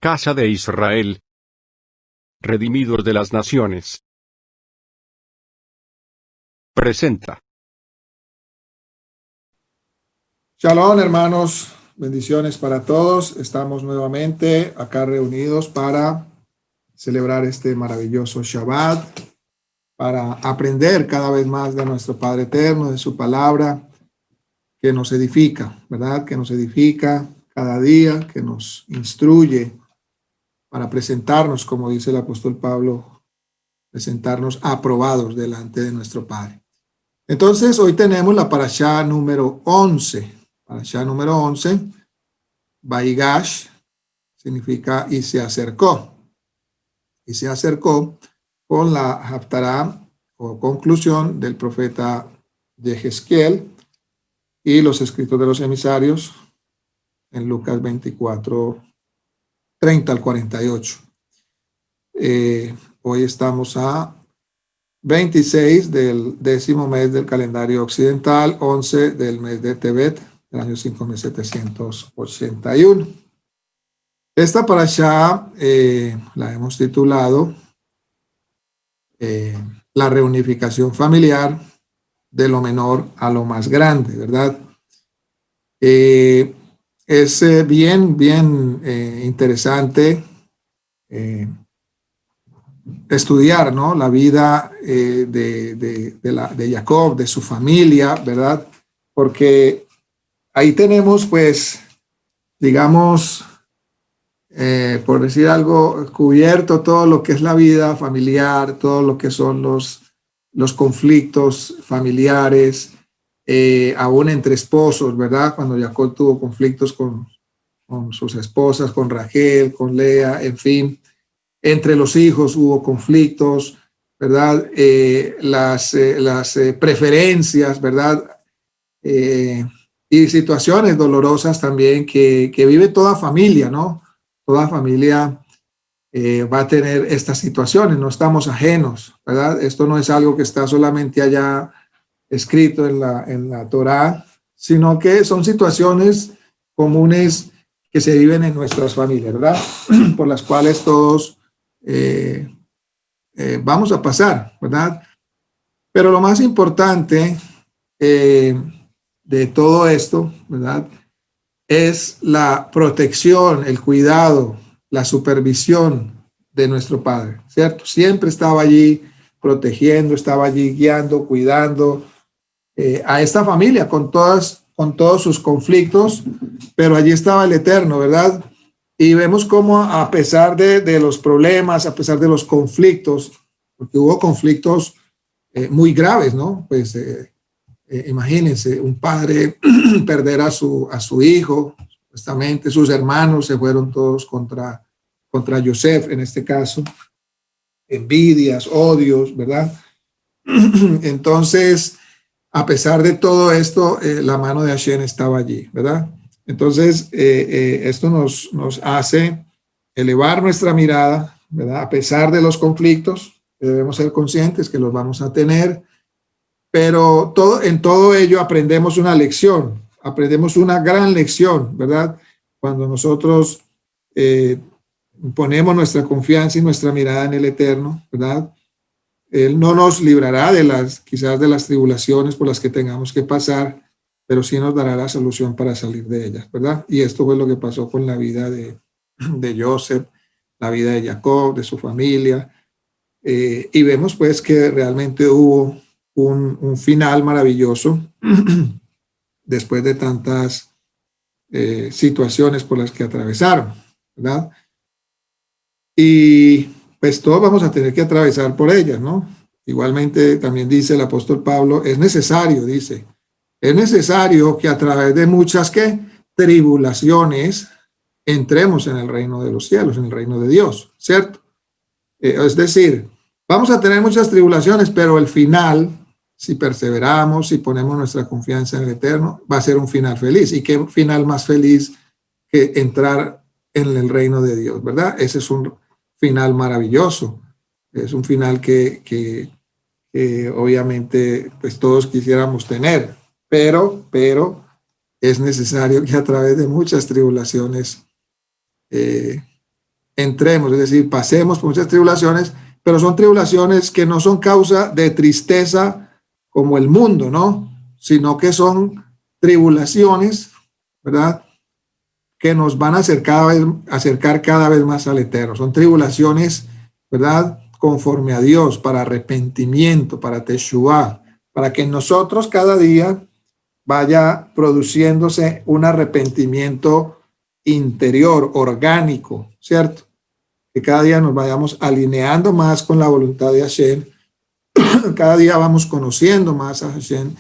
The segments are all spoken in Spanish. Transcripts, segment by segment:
casa de Israel, redimidos de las naciones, presenta. Shalom, hermanos, bendiciones para todos. Estamos nuevamente acá reunidos para celebrar este maravilloso Shabbat, para aprender cada vez más de nuestro Padre Eterno, de su palabra, que nos edifica, ¿verdad? Que nos edifica cada día, que nos instruye para presentarnos, como dice el apóstol Pablo, presentarnos aprobados delante de nuestro Padre. Entonces, hoy tenemos la parashá número 11. Parashá número 11, Vaigash, significa y se acercó. Y se acercó con la haftará o conclusión del profeta Yehezquiel y los escritos de los emisarios en Lucas 24, 30 al 48. Hoy estamos a 26 del 10º mes del calendario occidental, 11 del mes de Tebet, del año 5781. Esta parashá la hemos titulado la reunificación familiar de lo menor a lo más grande, ¿verdad? Es bien interesante estudiar, ¿no?, la vida de Jacob, de su familia, ¿verdad? Porque ahí tenemos, pues, digamos, por decir algo, cubierto todo lo que es la vida familiar, todo lo que son los conflictos familiares, aún entre esposos, ¿verdad? Cuando Jacob tuvo conflictos con sus esposas, con Rachel, con Lea, en fin. Entre los hijos hubo conflictos, ¿verdad? Las preferencias, ¿verdad? Y situaciones dolorosas también que vive toda familia, ¿no? Toda familia va a tener estas situaciones, no estamos ajenos, ¿verdad? Esto no es algo que está solamente allá escrito en la Torá, sino que son situaciones comunes que se viven en nuestras familias, ¿verdad? Por las cuales todos vamos a pasar, ¿verdad? Pero lo más importante de todo esto, ¿verdad?, es la protección, el cuidado, la supervisión de nuestro Padre, ¿cierto? Siempre estaba allí protegiendo, estaba allí guiando, cuidando a esta familia con todos sus conflictos, pero allí estaba el Eterno, ¿verdad? Y vemos cómo a pesar de los problemas, a pesar de los conflictos, porque hubo conflictos muy graves, ¿no? Pues imagínense, un padre perder a su hijo, supuestamente sus hermanos se fueron todos contra Yosef, en este caso, envidias, odios, ¿verdad? Entonces, a pesar de todo esto, la mano de Hashem estaba allí, ¿verdad? Entonces, esto nos hace elevar nuestra mirada, ¿verdad? A pesar de los conflictos, debemos ser conscientes que los vamos a tener, pero en todo ello aprendemos una lección, aprendemos una gran lección, ¿verdad? Cuando nosotros ponemos nuestra confianza y nuestra mirada en el Eterno, ¿verdad? Él no nos librará quizás de las tribulaciones por las que tengamos que pasar, pero sí nos dará la solución para salir de ellas, ¿verdad? Y esto fue lo que pasó con la vida de Joseph, la vida de Jacob, de su familia, y vemos pues que realmente hubo un final maravilloso después de tantas situaciones por las que atravesaron, ¿verdad? Y pues todos vamos a tener que atravesar por ellas, ¿no? Igualmente también dice el apóstol Pablo, es necesario que a través de muchas tribulaciones entremos en el reino de los cielos, en el reino de Dios, ¿cierto? Es decir, vamos a tener muchas tribulaciones, pero el final, si perseveramos, si ponemos nuestra confianza en el Eterno, va a ser un final feliz. ¿Y qué final más feliz que entrar en el reino de Dios, ¿verdad? Ese es un final maravilloso. Es un final que obviamente pues todos quisiéramos tener, pero es necesario que a través de muchas tribulaciones entremos, es decir, pasemos por muchas tribulaciones, pero son tribulaciones que no son causa de tristeza como el mundo, ¿no? Sino que son tribulaciones, ¿verdad?, que nos van a acercar cada vez más al Eterno. Son tribulaciones, ¿verdad?, conforme a Dios, para arrepentimiento, para Teshuvah, para que en nosotros cada día vaya produciéndose un arrepentimiento interior, orgánico, ¿cierto? Que cada día nos vayamos alineando más con la voluntad de Hashem, cada día vamos conociendo más a Hashem,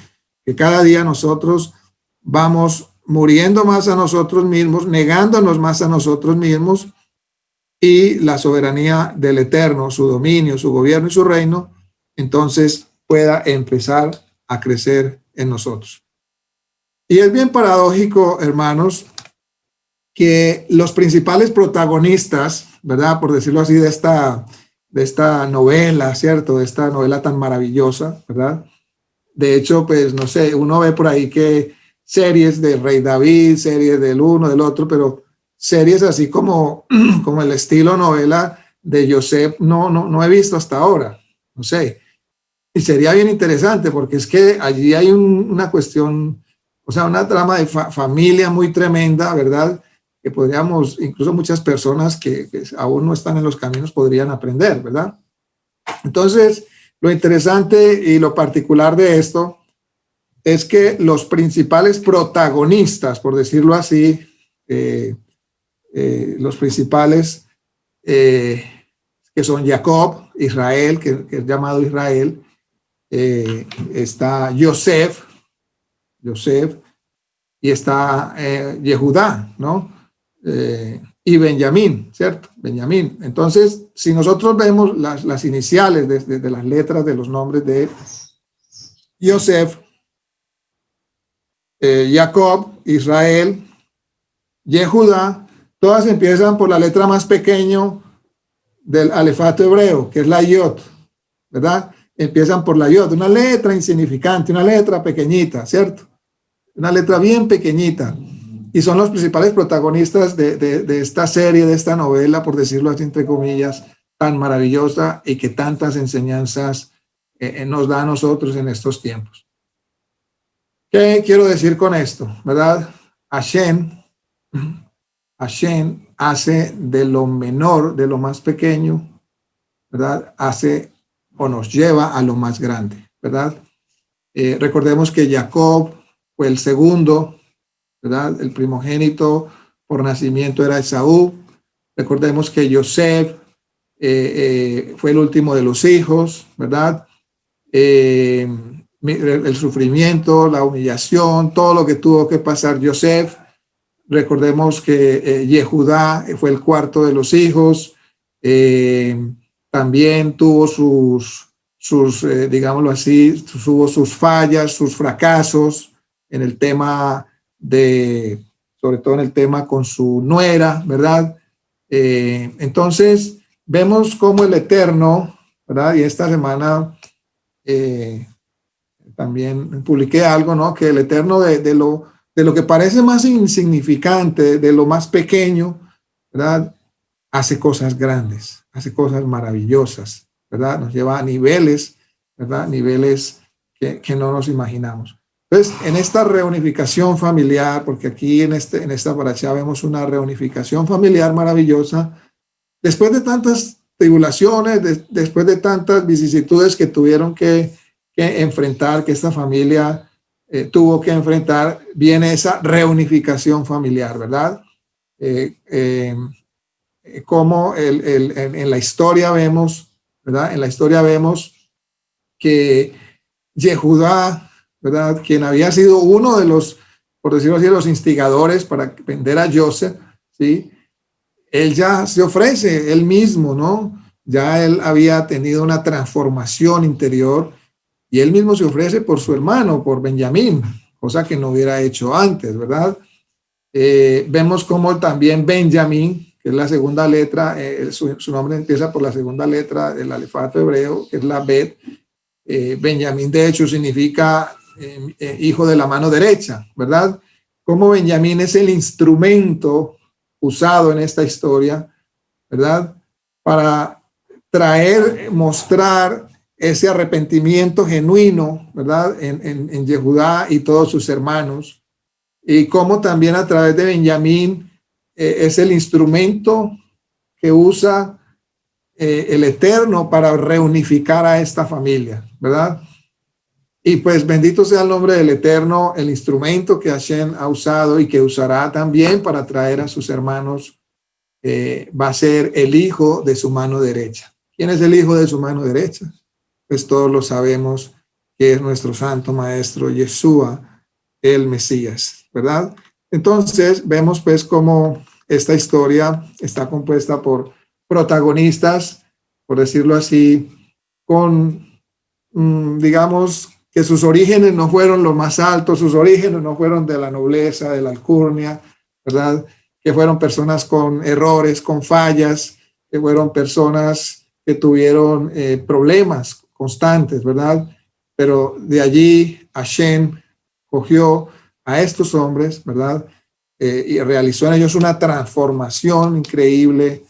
que cada día nosotros vamos muriendo más a nosotros mismos, negándonos más a nosotros mismos, y la soberanía del Eterno, su dominio, su gobierno y su reino, entonces pueda empezar a crecer en nosotros. Y es bien paradójico, hermanos, que los principales protagonistas, ¿verdad?, por decirlo así, de esta novela, ¿cierto?, de esta novela tan maravillosa, ¿verdad? De hecho, pues, no sé, uno ve por ahí que series del Rey David, series del uno, del otro, pero series así como el estilo novela de Yosef, no he visto hasta ahora, no sé. Y sería bien interesante porque es que allí hay una cuestión, o sea, una trama de familia muy tremenda, ¿verdad?, que podríamos, incluso muchas personas que aún no están en los caminos podrían aprender, ¿verdad? Entonces, lo interesante y lo particular de esto es que los principales protagonistas, por decirlo así, los principales que son Jacob, Israel, que es llamado Israel, está Yosef, y está Yehudá, ¿no? Y Benjamín, ¿cierto? Benjamín. Entonces, si nosotros vemos las iniciales de las letras de los nombres de Yosef, Jacob, Israel, Yehudá, todas empiezan por la letra más pequeño del alefato hebreo, que es la Yod, ¿verdad? Empiezan por la Yod, una letra insignificante, una letra pequeñita, ¿cierto? Una letra bien pequeñita. Y son los principales protagonistas de esta serie, de esta novela, por decirlo así, entre comillas, tan maravillosa y que tantas enseñanzas nos da a nosotros en estos tiempos. ¿Qué quiero decir con esto? ¿Verdad? Hashem hace de lo menor, de lo más pequeño, ¿verdad? Hace o nos lleva a lo más grande, ¿verdad? Recordemos que Jacob fue el segundo, ¿verdad? El primogénito por nacimiento era Esaú. Recordemos que Yosef fue el último de los hijos, ¿verdad? El sufrimiento, la humillación, todo lo que tuvo que pasar Yosef. Recordemos que Yehudá fue el cuarto de los hijos. También tuvo digámoslo así, tuvo sus fallas, sus fracasos en el tema sobre todo en el tema con su nuera, ¿verdad? Entonces, vemos cómo el Eterno, ¿verdad? Y esta semana también publiqué algo, ¿no? Que el Eterno de lo que parece más insignificante, de lo más pequeño, ¿verdad?, hace cosas grandes, hace cosas maravillosas, ¿verdad? Nos lleva a niveles, ¿verdad? Niveles que no nos imaginamos. Entonces, en esta reunificación familiar, porque aquí en esta parashá vemos una reunificación familiar maravillosa, después de tantas tribulaciones, después de tantas vicisitudes que tuvieron que enfrentar, que esta familia tuvo que enfrentar, viene esa reunificación familiar, ¿verdad? Como en la historia vemos, ¿verdad? En la historia vemos que Yehudá, ¿verdad?, quien había sido uno de los, por decirlo así, los instigadores para vender a Joseph, ¿sí? Él ya se ofrece, él mismo, ¿no? Ya él había tenido una transformación interior y él mismo se ofrece por su hermano, por Benjamín, cosa que no hubiera hecho antes, ¿verdad? Vemos cómo también Benjamín, que es la segunda letra, su nombre empieza por la segunda letra del alefato hebreo, que es la Bet. Benjamín, de hecho, significa hijo de la mano derecha, ¿verdad? Como Benjamín es el instrumento usado en esta historia ¿verdad? Para traer, mostrar ese arrepentimiento genuino, ¿verdad? En Yehudá y todos sus hermanos, y cómo también a través de Benjamín es el instrumento que usa el Eterno para reunificar a esta familia, ¿verdad? Y pues bendito sea el nombre del Eterno, el instrumento que Hashem ha usado y que usará también para traer a sus hermanos, va a ser el hijo de su mano derecha. ¿Quién es el hijo de su mano derecha? Pues todos lo sabemos, que es nuestro santo maestro Yeshua, el Mesías, ¿verdad? Entonces vemos pues cómo esta historia está compuesta por protagonistas, por decirlo así, con, digamos, que sus orígenes no fueron los más altos, sus orígenes no fueron de la nobleza, de la alcurnia, ¿verdad? Que fueron personas con errores, con fallas, que fueron personas que tuvieron problemas constantes, ¿verdad? Pero de allí Hashem cogió a estos hombres, ¿verdad? Y realizó en ellos una transformación increíble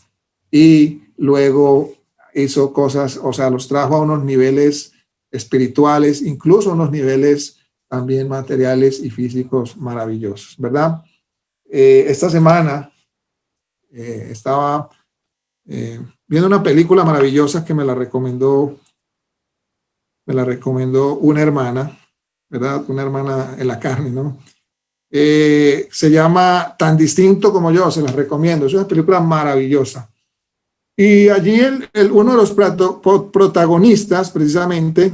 y luego hizo cosas, o sea, los trajo a unos niveles espirituales, incluso unos niveles también materiales y físicos maravillosos, ¿verdad? Esta semana estaba viendo una película maravillosa que me la recomendó una hermana, ¿verdad? Una hermana en la carne, ¿no? Se llama Tan Distinto Como Yo, se las recomiendo, es una película maravillosa. Y allí uno de los protagonistas precisamente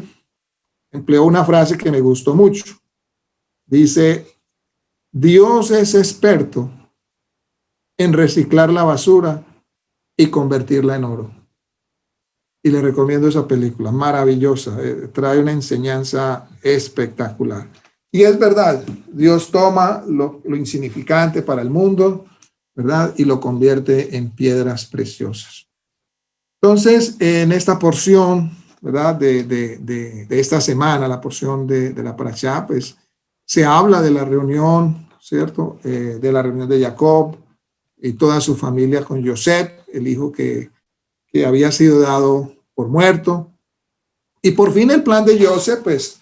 empleó una frase que me gustó mucho. Dice, Dios es experto en reciclar la basura y convertirla en oro. Y le recomiendo esa película, maravillosa, trae una enseñanza espectacular. Y es verdad, Dios toma lo insignificante para el mundo, ¿verdad? Y lo convierte en piedras preciosas. Entonces, en esta porción, ¿verdad? De esta semana, la porción de la Parashá, pues se habla de la reunión, ¿cierto? De la reunión de Jacob y toda su familia con Yosef, el hijo que había sido dado por muerto. Y por fin el plan de Yosef, pues,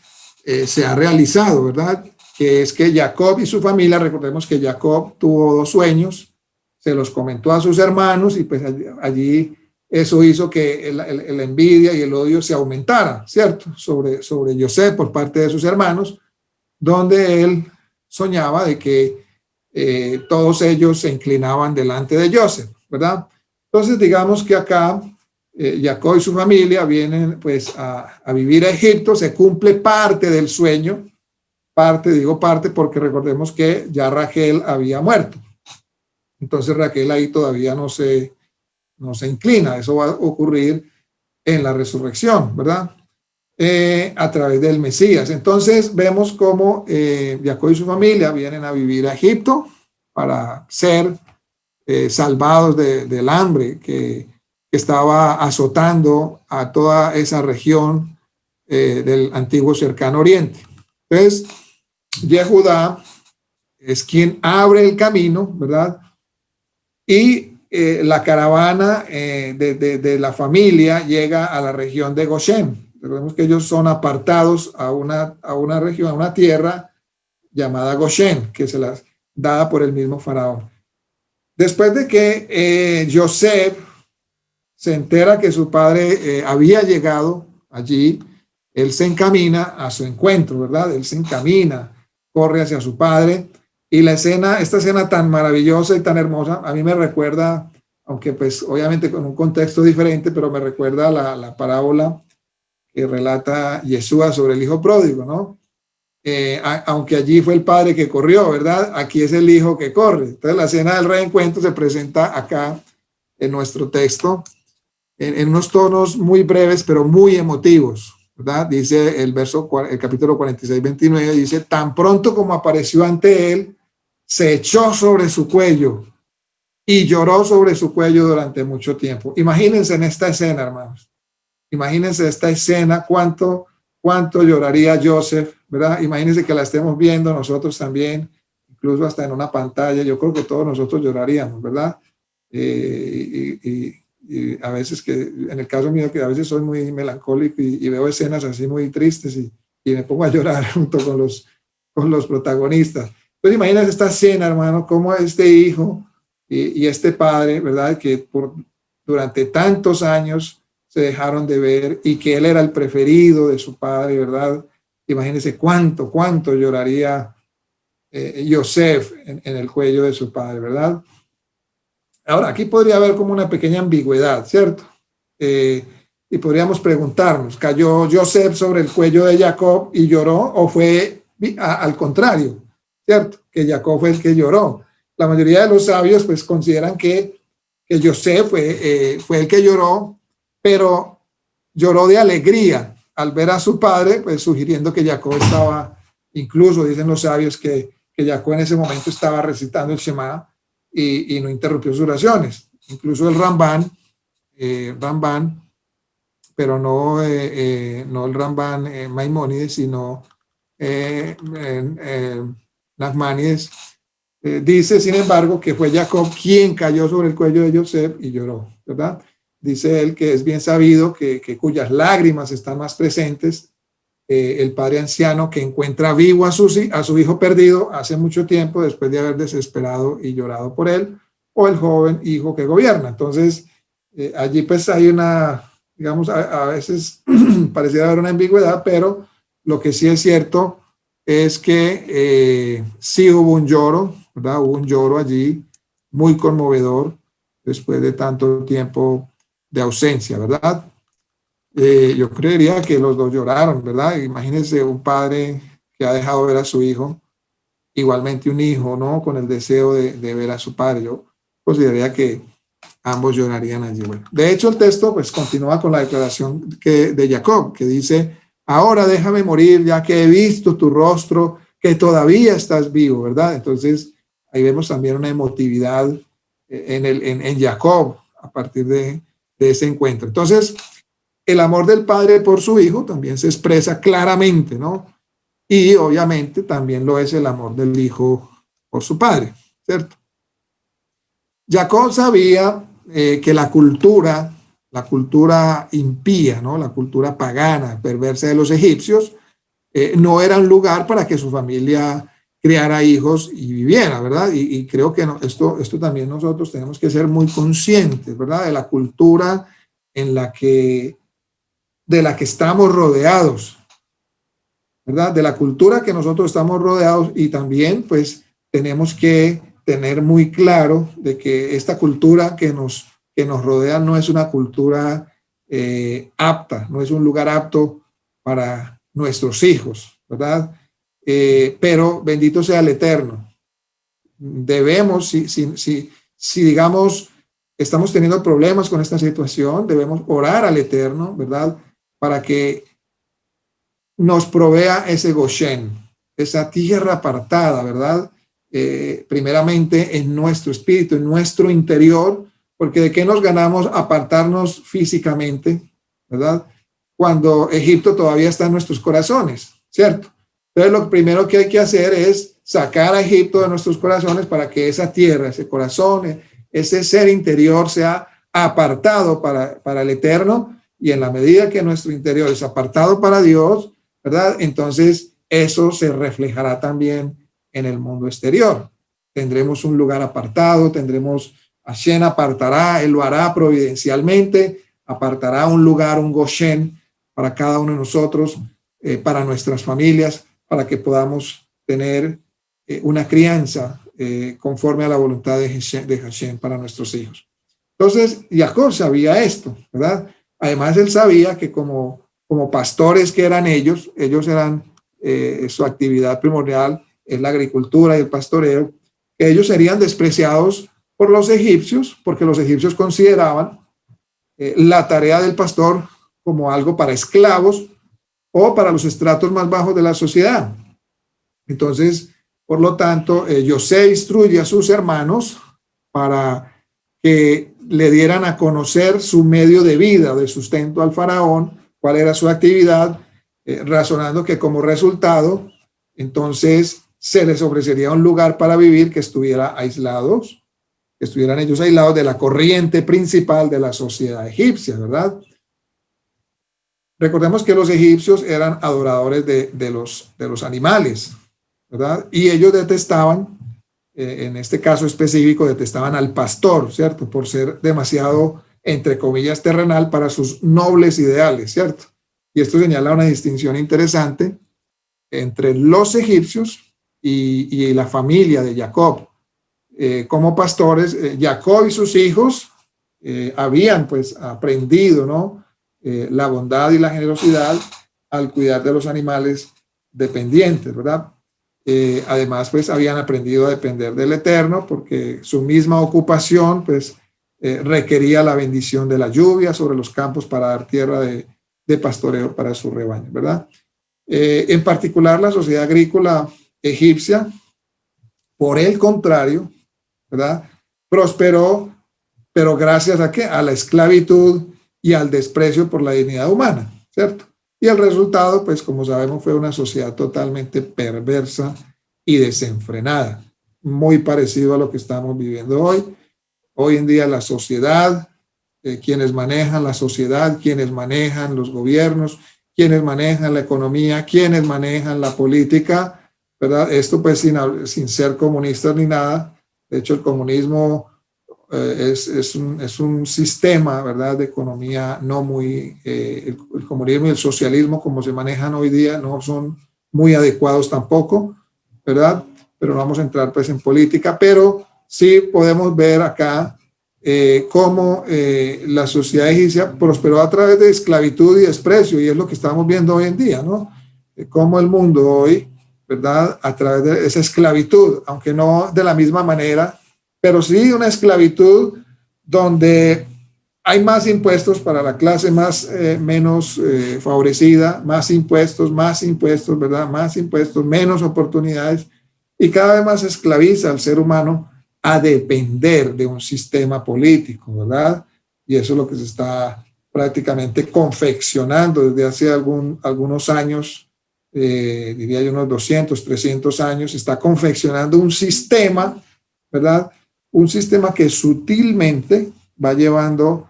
se ha realizado, ¿verdad? Que es que Jacob y su familia, recordemos que Jacob tuvo 2 sueños, se los comentó a sus hermanos y pues allí eso hizo que la envidia y el odio se aumentara, ¿cierto? Sobre Yosef por parte de sus hermanos, donde él soñaba de que todos ellos se inclinaban delante de Yosef, ¿verdad? Entonces digamos que acá Jacob y su familia vienen pues a vivir a Egipto, se cumple parte del sueño, digo parte porque recordemos que ya Rachel había muerto, entonces Rachel ahí todavía no se inclina, eso va a ocurrir en la resurrección, ¿verdad? A través del Mesías. Entonces vemos cómo Jacob y su familia vienen a vivir a Egipto para ser salvados del hambre que estaba azotando a toda esa región del antiguo cercano oriente. Entonces, Yehudá es quien abre el camino, ¿verdad? Y la caravana de la familia llega a la región de Goshen. Recordemos que ellos son apartados a una región, a una tierra llamada Goshen, que se las dada por el mismo faraón. Después de que Yosef se entera que su padre había llegado allí, él se encamina a su encuentro, ¿verdad? Él se encamina, corre hacia su padre. Y esta escena tan maravillosa y tan hermosa, a mí me recuerda, aunque pues obviamente con un contexto diferente, pero me recuerda la parábola que relata Yeshua sobre el hijo pródigo, ¿no? Aunque allí fue el padre que corrió, ¿verdad? Aquí es el hijo que corre. Entonces la escena del reencuentro se presenta acá en nuestro texto, en unos tonos muy breves, pero muy emotivos, ¿verdad? Dice el capítulo 46, 29, dice, tan pronto como apareció ante él, se echó sobre su cuello y lloró sobre su cuello durante mucho tiempo. Imagínense en esta escena, hermanos. Imagínense esta escena, cuánto lloraría Joseph, ¿verdad? Imagínense que la estemos viendo nosotros también, incluso hasta en una pantalla. Yo creo que todos nosotros lloraríamos, ¿verdad? Y a veces que, en el caso mío, que a veces soy muy melancólico y veo escenas así muy tristes y me pongo a llorar junto con los protagonistas. Pues imagínate esta escena, hermano, cómo este hijo y este padre, ¿verdad? Que durante tantos años se dejaron de ver y que él era el preferido de su padre, ¿verdad? Imagínense cuánto lloraría Yosef en el cuello de su padre, ¿verdad? Ahora, aquí podría haber como una pequeña ambigüedad, ¿cierto? Y podríamos preguntarnos, ¿cayó Yosef sobre el cuello de Jacob y lloró o fue al contrario, ¿cierto? Que Jacob fue el que lloró. La mayoría de los sabios pues consideran que Yosef fue el que lloró, pero lloró de alegría al ver a su padre, pues sugiriendo que Jacob estaba, incluso dicen los sabios que Jacob en ese momento estaba recitando el Shema y no interrumpió sus oraciones. Incluso el Ramban, pero no el Ramban Maimónides, sino Nachmanides, dice, sin embargo, que fue Jacob quien cayó sobre el cuello de Yosef y lloró, ¿verdad? Dice él que es bien sabido que cuyas lágrimas están más presentes el padre anciano que encuentra vivo a su hijo perdido hace mucho tiempo después de haber desesperado y llorado por él, o el joven hijo que gobierna. Entonces, allí pues hay una, digamos, a veces pareciera haber una ambigüedad, pero lo que sí es cierto es que sí hubo un lloro, ¿verdad? Hubo un lloro allí muy conmovedor después de tanto tiempo de ausencia, ¿verdad? Yo creería que los dos lloraron, ¿verdad? Imagínense un padre que ha dejado ver a su hijo, igualmente un hijo, ¿no? Con el deseo de ver a su padre. Yo consideraría que ambos llorarían allí. Bueno, de hecho, el texto pues continúa con la declaración de Jacob, que dice, ahora déjame morir ya que he visto tu rostro, que todavía estás vivo, ¿verdad? Entonces, ahí vemos también una emotividad en Jacob a partir de ese encuentro. Entonces, el amor del padre por su hijo también se expresa claramente, ¿no? Y obviamente también lo es el amor del hijo por su padre, ¿cierto? Jacob sabía que la cultura impía, ¿no? La cultura pagana, perversa de los egipcios, no era un lugar para que su familia criara hijos y viviera, ¿verdad? Y creo que esto también nosotros tenemos que ser muy conscientes, ¿verdad? De la cultura de la que estamos rodeados, ¿verdad? De la cultura que nosotros estamos rodeados y también pues tenemos que tener muy claro de que esta cultura que nos rodea no es una cultura apta, no es un lugar apto para nuestros hijos, ¿verdad? Pero bendito sea el Eterno. Debemos, si digamos, estamos teniendo problemas con esta situación, debemos orar al Eterno, ¿verdad? Para que nos provea ese Goshen, esa tierra apartada, ¿verdad? Primeramente en nuestro espíritu, en nuestro interior, porque ¿de qué nos ganamos apartarnos físicamente, ¿verdad? Cuando Egipto todavía está en nuestros corazones, ¿cierto? Entonces lo primero que hay que hacer es sacar a Egipto de nuestros corazones para que esa tierra, ese corazón, ese ser interior sea apartado para el Eterno, y en la medida que nuestro interior es apartado para Dios, ¿verdad? Entonces eso se reflejará también en el mundo exterior. Tendremos un lugar apartado, Hashem apartará, Él lo hará providencialmente, apartará un lugar, un Goshen para cada uno de nosotros, para nuestras familias, para que podamos tener una crianza conforme a la voluntad de Hashem para nuestros hijos. Entonces, Jacob sabía esto, ¿verdad? Además, él sabía que como pastores que eran ellos eran, su actividad primordial es la agricultura y el pastoreo, ellos serían despreciados por los egipcios, porque los egipcios consideraban la tarea del pastor como algo para esclavos o para los estratos más bajos de la sociedad. Entonces, por lo tanto, José instruye a sus hermanos para que le dieran a conocer su medio de vida, de sustento al faraón, cuál era su actividad, razonando que como resultado, entonces se les ofrecería un lugar para vivir que estuviera aislados que estuvieran ellos aislados de la corriente principal de la sociedad egipcia, ¿verdad? Recordemos que los egipcios eran adoradores de los animales, ¿verdad? Y ellos detestaban, en este caso específico, detestaban al pastor, ¿cierto? Por ser demasiado, entre comillas, terrenal para sus nobles ideales, ¿cierto? Y esto señala una distinción interesante entre los egipcios y la familia de Jacob. Como pastores, Jacob y sus hijos habían pues aprendido, ¿no? La bondad y la generosidad al cuidar de los animales dependientes, ¿verdad? Además, pues habían aprendido a depender del Eterno porque su misma ocupación, pues, requería la bendición de la lluvia sobre los campos para dar tierra de pastoreo para su rebaño, ¿verdad? En particular, la sociedad agrícola egipcia, por el contrario, ¿verdad? Prosperó, pero gracias a ¿qué? A la esclavitud y al desprecio por la dignidad humana, ¿cierto? Y el resultado, pues como sabemos, fue una sociedad totalmente perversa y desenfrenada, muy parecido a lo que estamos viviendo hoy. Hoy en día la sociedad, quienes manejan la sociedad, quienes manejan los gobiernos, quienes manejan la economía, quienes manejan la política, ¿verdad? Esto pues sin ser comunistas ni nada. De hecho, el comunismo es un sistema, ¿verdad?, de economía no muy, el comunismo y el socialismo como se manejan hoy día no son muy adecuados tampoco, ¿verdad? Pero no vamos a entrar pues en política, pero sí podemos ver acá cómo la sociedad egipcia prosperó a través de esclavitud y desprecio, y es lo que estamos viendo hoy en día, ¿no? Cómo el mundo hoy, ¿verdad?, a través de esa esclavitud, aunque no de la misma manera, pero sí una esclavitud donde hay más impuestos para la clase menos favorecida, más impuestos, ¿verdad? Más impuestos, menos oportunidades, y cada vez más esclaviza al ser humano a depender de un sistema político, ¿verdad? Y eso es lo que se está prácticamente confeccionando desde hace algunos años, diría yo unos 200, 300 años, se está confeccionando un sistema, ¿verdad? Un sistema que sutilmente va llevando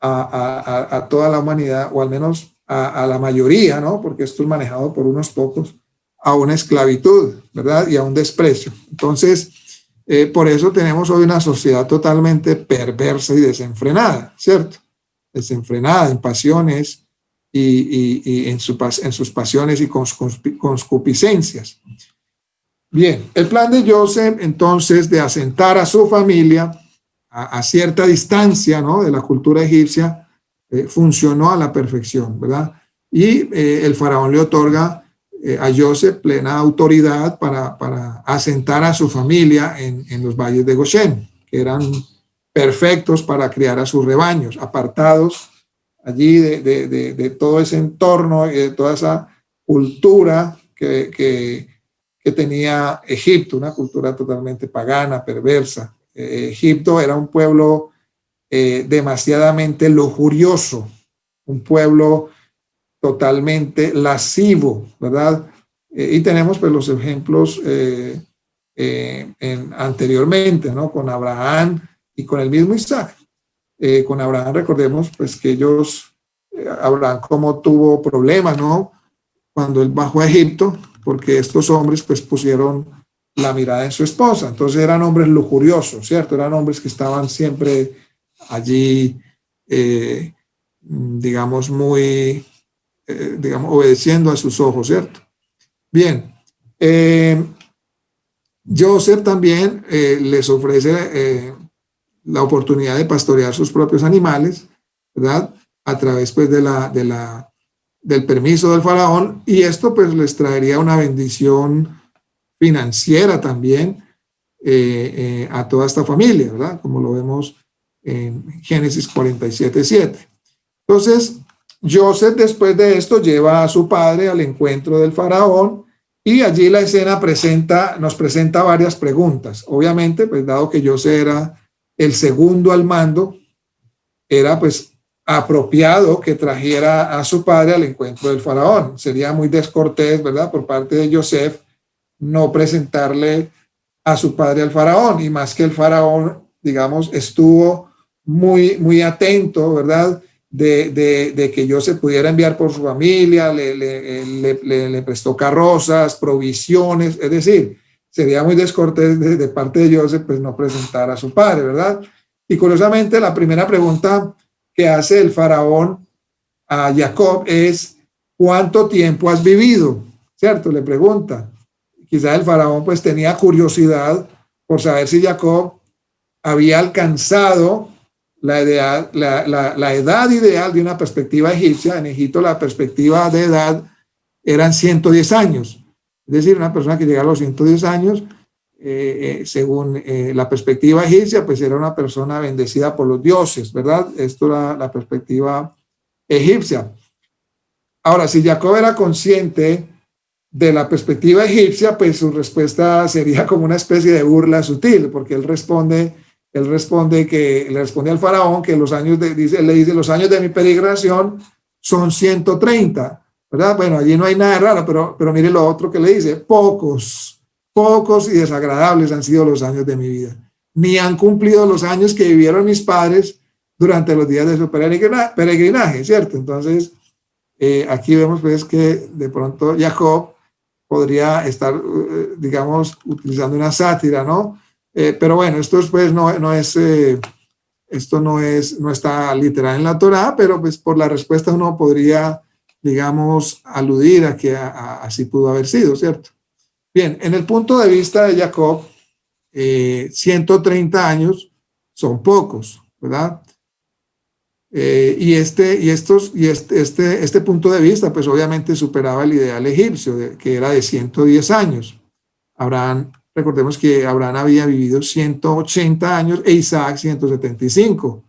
a toda la humanidad, o al menos a la mayoría, ¿no? Porque esto es manejado por unos pocos, a una esclavitud, ¿verdad? Y a un desprecio. Entonces, por eso tenemos hoy una sociedad totalmente perversa y desenfrenada, ¿cierto? Desenfrenada en pasiones y en sus pasiones y concupiscencias. Bien, el plan de Joseph, entonces, de asentar a su familia a cierta distancia, ¿no?, de la cultura egipcia, funcionó a la perfección, ¿verdad? Y el faraón le otorga a Joseph plena autoridad para asentar a su familia en los valles de Goshen, que eran perfectos para criar a sus rebaños, apartados allí de todo ese entorno y de toda esa cultura que tenía Egipto, una cultura totalmente pagana, perversa. Egipto era un pueblo demasiadamente lujurioso, un pueblo totalmente lascivo, ¿verdad? Y tenemos pues los ejemplos anteriormente, ¿no? Con Abraham y con el mismo Isaac. Con Abraham recordemos pues que Abraham como tuvo problemas, ¿no?, cuando él bajó a Egipto, porque estos hombres pues pusieron la mirada en su esposa. Entonces eran hombres lujuriosos, ¿cierto? Eran hombres que estaban siempre allí, digamos, obedeciendo a sus ojos, ¿cierto? Bien, Joseph también les ofrece la oportunidad de pastorear sus propios animales, ¿verdad? A través pues del permiso del faraón, y esto pues les traería una bendición financiera también a toda esta familia, ¿verdad? Como lo vemos en Génesis 47:7. Entonces, Joseph después de esto lleva a su padre al encuentro del faraón, y allí la escena nos presenta varias preguntas. Obviamente, pues dado que Joseph era el segundo al mando, era pues apropiado que trajera a su padre al encuentro del faraón. Sería muy descortés, ¿verdad?, por parte de Joseph no presentarle a su padre al faraón, y más que el faraón digamos, estuvo muy atento, ¿verdad? De que yo se pudiera enviar por su familia, le prestó carrozas, provisiones, es decir, sería muy descortés de parte de Joseph, pues no presentar a su padre, ¿verdad? Y curiosamente, la primera pregunta que hace el faraón a Jacob es, ¿cuánto tiempo has vivido? ¿Cierto? Le pregunta. Quizá el faraón pues tenía curiosidad por saber si Jacob había alcanzado la edad ideal de una perspectiva egipcia. En Egipto la perspectiva de edad eran 110 años. Es decir, una persona que llega a los 110 años, según la perspectiva egipcia, pues era una persona bendecida por los dioses, ¿verdad? Esto era la perspectiva egipcia. Ahora, si Jacob era consciente de la perspectiva egipcia, pues su respuesta sería como una especie de burla sutil, porque le responde al faraón que los años le dice, los años de mi peregrinación son 130, ¿verdad? Bueno, allí no hay nada raro, pero mire lo otro que le dice, pocos y desagradables han sido los años de mi vida, ni han cumplido los años que vivieron mis padres durante los días de su peregrinaje, ¿cierto? Entonces, aquí vemos pues que de pronto Jacob podría estar, digamos, utilizando una sátira, ¿no? Pero bueno, esto pues no está literal en la Torá, pero pues por la respuesta uno podría, digamos, aludir a que así pudo haber sido, ¿cierto? Bien, en el punto de vista de Jacob, 130 años son pocos, ¿verdad? Este punto de vista, pues obviamente superaba el ideal egipcio, que era de 110 años. Recordemos que Abraham había vivido 180 años e Isaac 175,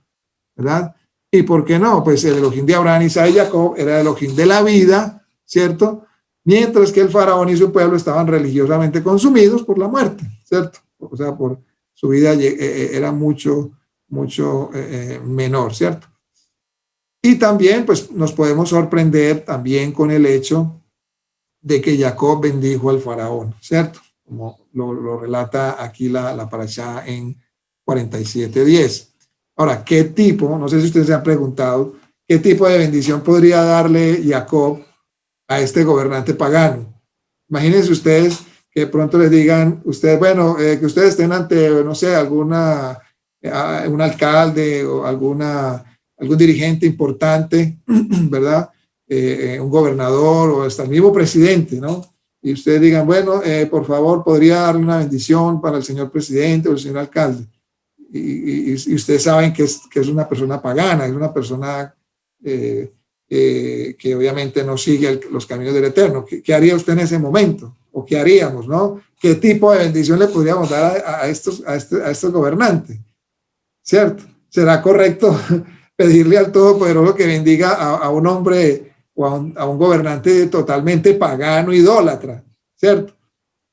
¿verdad? ¿Y por qué no? Pues el Elohim de Abraham, Isaac y Jacob era el Elohim de la vida, ¿cierto? Mientras que el faraón y su pueblo estaban religiosamente consumidos por la muerte, ¿cierto? O sea, por su vida era mucho menor, ¿cierto? Y también, pues, nos podemos sorprender también con el hecho de que Jacob bendijo al faraón, ¿cierto? Como lo relata aquí la parashá en 47:10. Ahora, ¿qué tipo? No sé si ustedes se han preguntado, ¿qué tipo de bendición podría darle Jacob a este gobernante pagano? Imagínense ustedes que de pronto les digan, ustedes, bueno, que ustedes estén ante, no sé, un alcalde o algún dirigente importante, ¿verdad? Un gobernador o hasta el mismo presidente, ¿no? Y ustedes digan, bueno, por favor, podría darle una bendición para el señor presidente o el señor alcalde. Y ustedes saben que es una persona pagana, es una persona que obviamente no sigue los caminos del Eterno. ¿Qué haría usted en ese momento? ¿O qué haríamos, no? ¿Qué tipo de bendición le podríamos dar a estos gobernantes? ¿Cierto? ¿Será correcto pedirle al Todopoderoso que bendiga a un hombre o a un gobernante totalmente pagano, idólatra? ¿Cierto?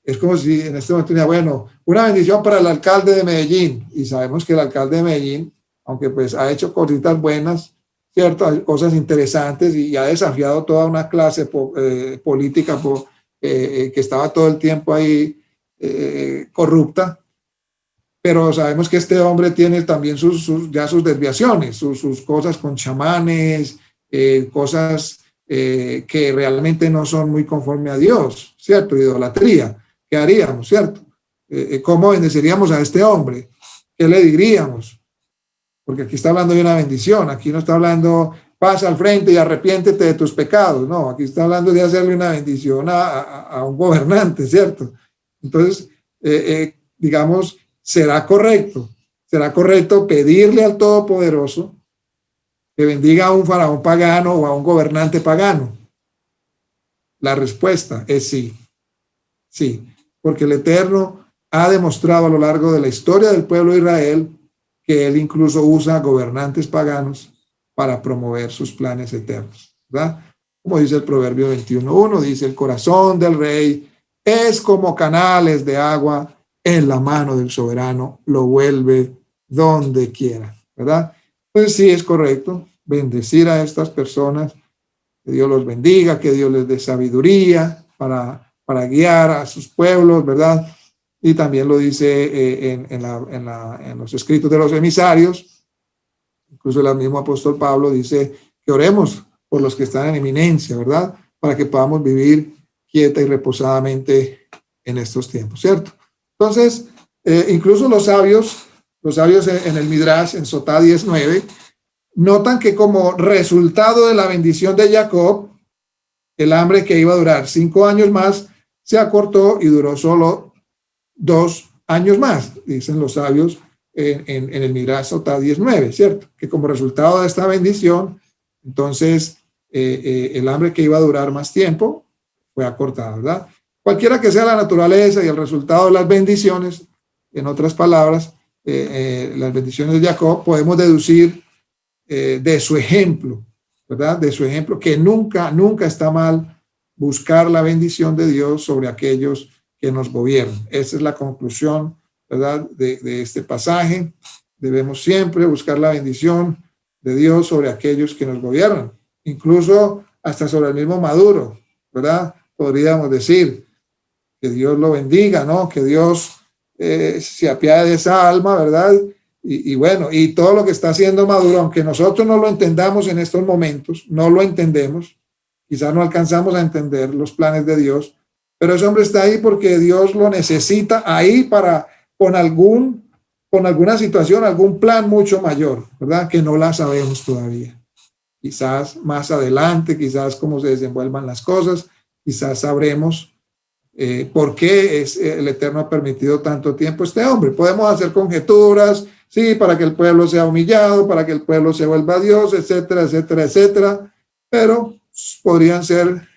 Es como si en este momento diría, bueno, una bendición para el alcalde de Medellín. Y sabemos que el alcalde de Medellín, aunque pues ha hecho cositas buenas, ¿cierto? Hay cosas interesantes y ha desafiado toda una clase política que estaba todo el tiempo ahí corrupta. Pero sabemos que este hombre tiene también sus desviaciones, sus cosas con chamanes, cosas que realmente no son muy conforme a Dios, ¿cierto? Idolatría. ¿Qué haríamos, cierto? ¿Cómo bendeciríamos a este hombre? ¿Qué le diríamos? Porque aquí está hablando de una bendición, aquí no está hablando pasa al frente y arrepiéntete de tus pecados, no, aquí está hablando de hacerle una bendición a un gobernante, ¿cierto? Entonces, digamos, ¿será correcto pedirle al Todopoderoso que bendiga a un faraón pagano o a un gobernante pagano? La respuesta es sí, sí, porque el Eterno ha demostrado a lo largo de la historia del pueblo de Israel que él incluso usa gobernantes paganos para promover sus planes eternos, ¿verdad? Como dice el Proverbio 21:1, dice, el corazón del rey es como canales de agua en la mano del soberano, lo vuelve donde quiera, ¿verdad? Pues sí, es correcto bendecir a estas personas, que Dios los bendiga, que Dios les dé sabiduría para guiar a sus pueblos, ¿verdad? y también lo dice en los escritos de los emisarios. Incluso el mismo apóstol Pablo dice que oremos por los que están en eminencia, ¿verdad? Para que podamos vivir quieta y reposadamente en estos tiempos, ¿cierto? Entonces, incluso los sabios en el Midrash, en Sotá 19, notan que como resultado de la bendición de Jacob, el hambre que iba a durar 5 años más se acortó y duró solo 2 años más, dicen los sabios en el Midrash Sotá 19, ¿cierto? Que como resultado de esta bendición, entonces el hambre que iba a durar más tiempo fue acortado, ¿verdad? Cualquiera que sea la naturaleza y el resultado de las bendiciones, en otras palabras, las bendiciones de Jacob, podemos deducir de su ejemplo, ¿verdad? De su ejemplo, que nunca está mal buscar la bendición de Dios sobre aquellos que nos gobiernan. Esa es la conclusión, ¿verdad? De este pasaje. Debemos siempre buscar la bendición de Dios sobre aquellos que nos gobiernan, incluso hasta sobre el mismo Maduro, ¿verdad? Podríamos decir que Dios lo bendiga, ¿no? Que Dios se apiade de esa alma, ¿verdad? Y bueno, y todo lo que está haciendo Maduro, aunque nosotros no lo entendamos en estos momentos, no lo entendemos, quizás no alcanzamos a entender los planes de Dios, pero ese hombre está ahí porque Dios lo necesita ahí para, con alguna situación, algún plan mucho mayor, ¿verdad? Que no la sabemos todavía. Quizás más adelante, quizás cómo se desenvuelvan las cosas, quizás sabremos por qué el Eterno ha permitido tanto tiempo a este hombre. Podemos hacer conjeturas, sí, para que el pueblo sea humillado, para que el pueblo se vuelva a Dios, etcétera, etcétera, etcétera, pero podrían ser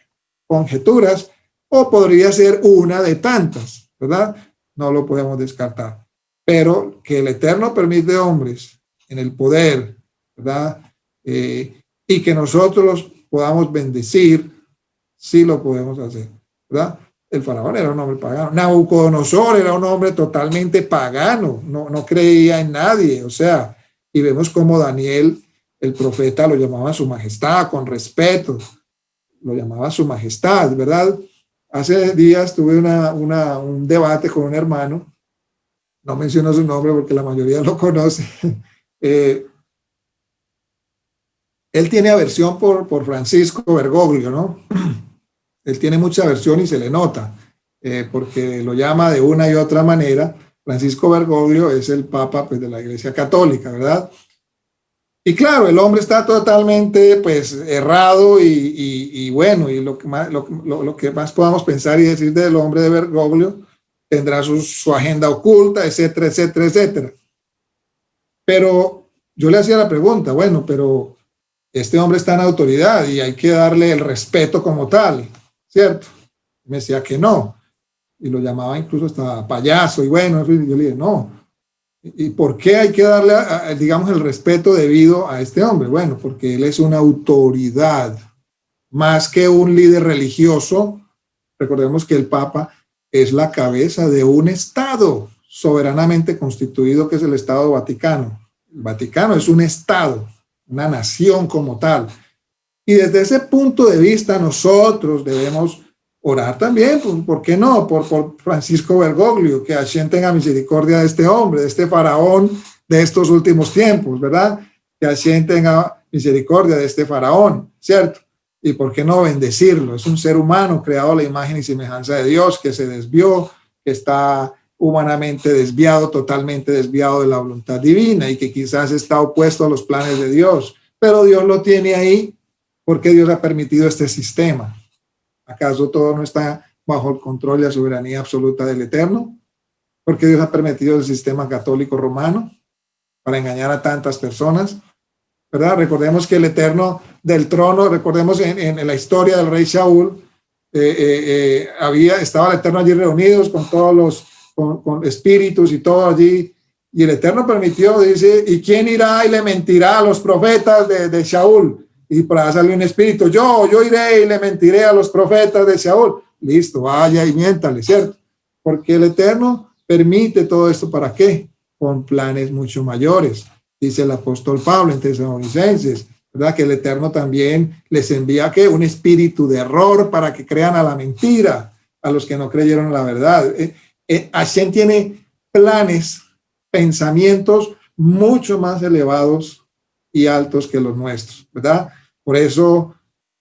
conjeturas o podría ser una de tantas, ¿verdad? No lo podemos descartar. Pero que el Eterno permite hombres en el poder, ¿verdad? Y que nosotros podamos bendecir, sí lo podemos hacer, ¿verdad? El faraón era un hombre pagano. Nabucodonosor era un hombre totalmente pagano, no creía en nadie, o sea, y vemos como Daniel, el profeta, lo llamaba su majestad, con respeto, lo llamaba su majestad, ¿verdad? Hace días tuve un debate con un hermano, no menciono su nombre porque la mayoría lo conoce. Él tiene aversión por Francisco Bergoglio, ¿no? Él tiene mucha aversión y se le nota, porque lo llama de una y otra manera. Francisco Bergoglio es el Papa, pues, de la Iglesia Católica, ¿verdad? Y claro, el hombre está totalmente, pues, errado y bueno, y lo que más podamos pensar y decir del hombre de Bergoglio tendrá su agenda oculta, etcétera, etcétera, etcétera. Pero yo le hacía la pregunta, bueno, pero este hombre está en autoridad y hay que darle el respeto como tal, ¿cierto? Me decía que no, y lo llamaba incluso hasta payaso, y bueno, yo le dije, no. ¿Y por qué hay que darle, digamos, el respeto debido a este hombre? Bueno, porque él es una autoridad, más que un líder religioso. Recordemos que el Papa es la cabeza de un Estado soberanamente constituido, que es el Estado Vaticano. El Vaticano es un Estado, una nación como tal. Y desde ese punto de vista nosotros debemos orar también, ¿por qué no? Por Francisco Bergoglio, que Hashem tenga misericordia de este hombre, de este faraón de estos últimos tiempos, ¿verdad? Que Hashem tenga misericordia de este faraón, ¿cierto? Y por qué no bendecirlo. Es un ser humano creado a la imagen y semejanza de Dios, que se desvió, que está humanamente desviado, totalmente desviado de la voluntad divina y que quizás está opuesto a los planes de Dios. Pero Dios lo tiene ahí porque Dios ha permitido este sistema. ¿Acaso todo no está bajo el control y la soberanía absoluta del Eterno? Porque Dios ha permitido el sistema católico romano para engañar a tantas personas, ¿verdad? Recordemos que el Eterno del trono, recordemos en la historia del rey Saúl, estaba el Eterno allí reunidos con todos con espíritus y todo allí, y el Eterno permitió, dice, ¿y quién irá y le mentirá a los profetas de Saúl? Y para salir un espíritu, yo iré y le mentiré a los profetas de Saúl. Listo, vaya y miéntale, ¿cierto? Porque el Eterno permite todo esto, ¿para qué? Con planes mucho mayores. Dice el apóstol Pablo en Tesalonicenses, ¿verdad? Que el Eterno también les envía, ¿qué? Un espíritu de error para que crean a la mentira, a los que no creyeron a la verdad. Hashem tiene planes, pensamientos mucho más elevados y altos que los nuestros, ¿verdad? Por eso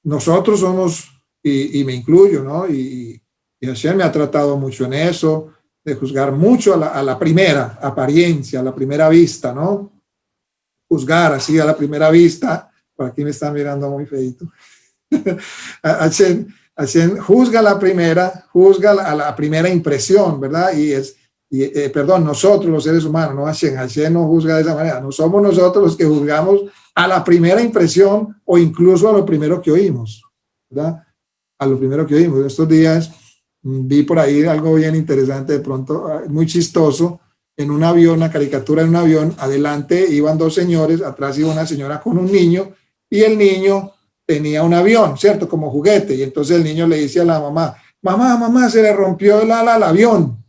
nosotros somos, y me incluyo, ¿no? Y Hashem me ha tratado mucho en eso, de juzgar mucho a la primera apariencia, a la primera vista, ¿no? Juzgar así a la primera vista. Por aquí me están mirando muy feito. Hashem juzga a la primera impresión, ¿verdad? Perdón, nosotros los seres humanos, no Hashem no juzga de esa manera, no somos nosotros los que juzgamos a la primera impresión o incluso a lo primero que oímos, ¿verdad? A lo primero que oímos. Estos días vi por ahí algo bien interesante, de pronto, muy chistoso, en un avión, una caricatura en un avión, adelante iban dos señores, atrás iba una señora con un niño, y el niño tenía un avión, ¿cierto? Como juguete, y entonces el niño le dice a la mamá, mamá, se le rompió el ala al avión,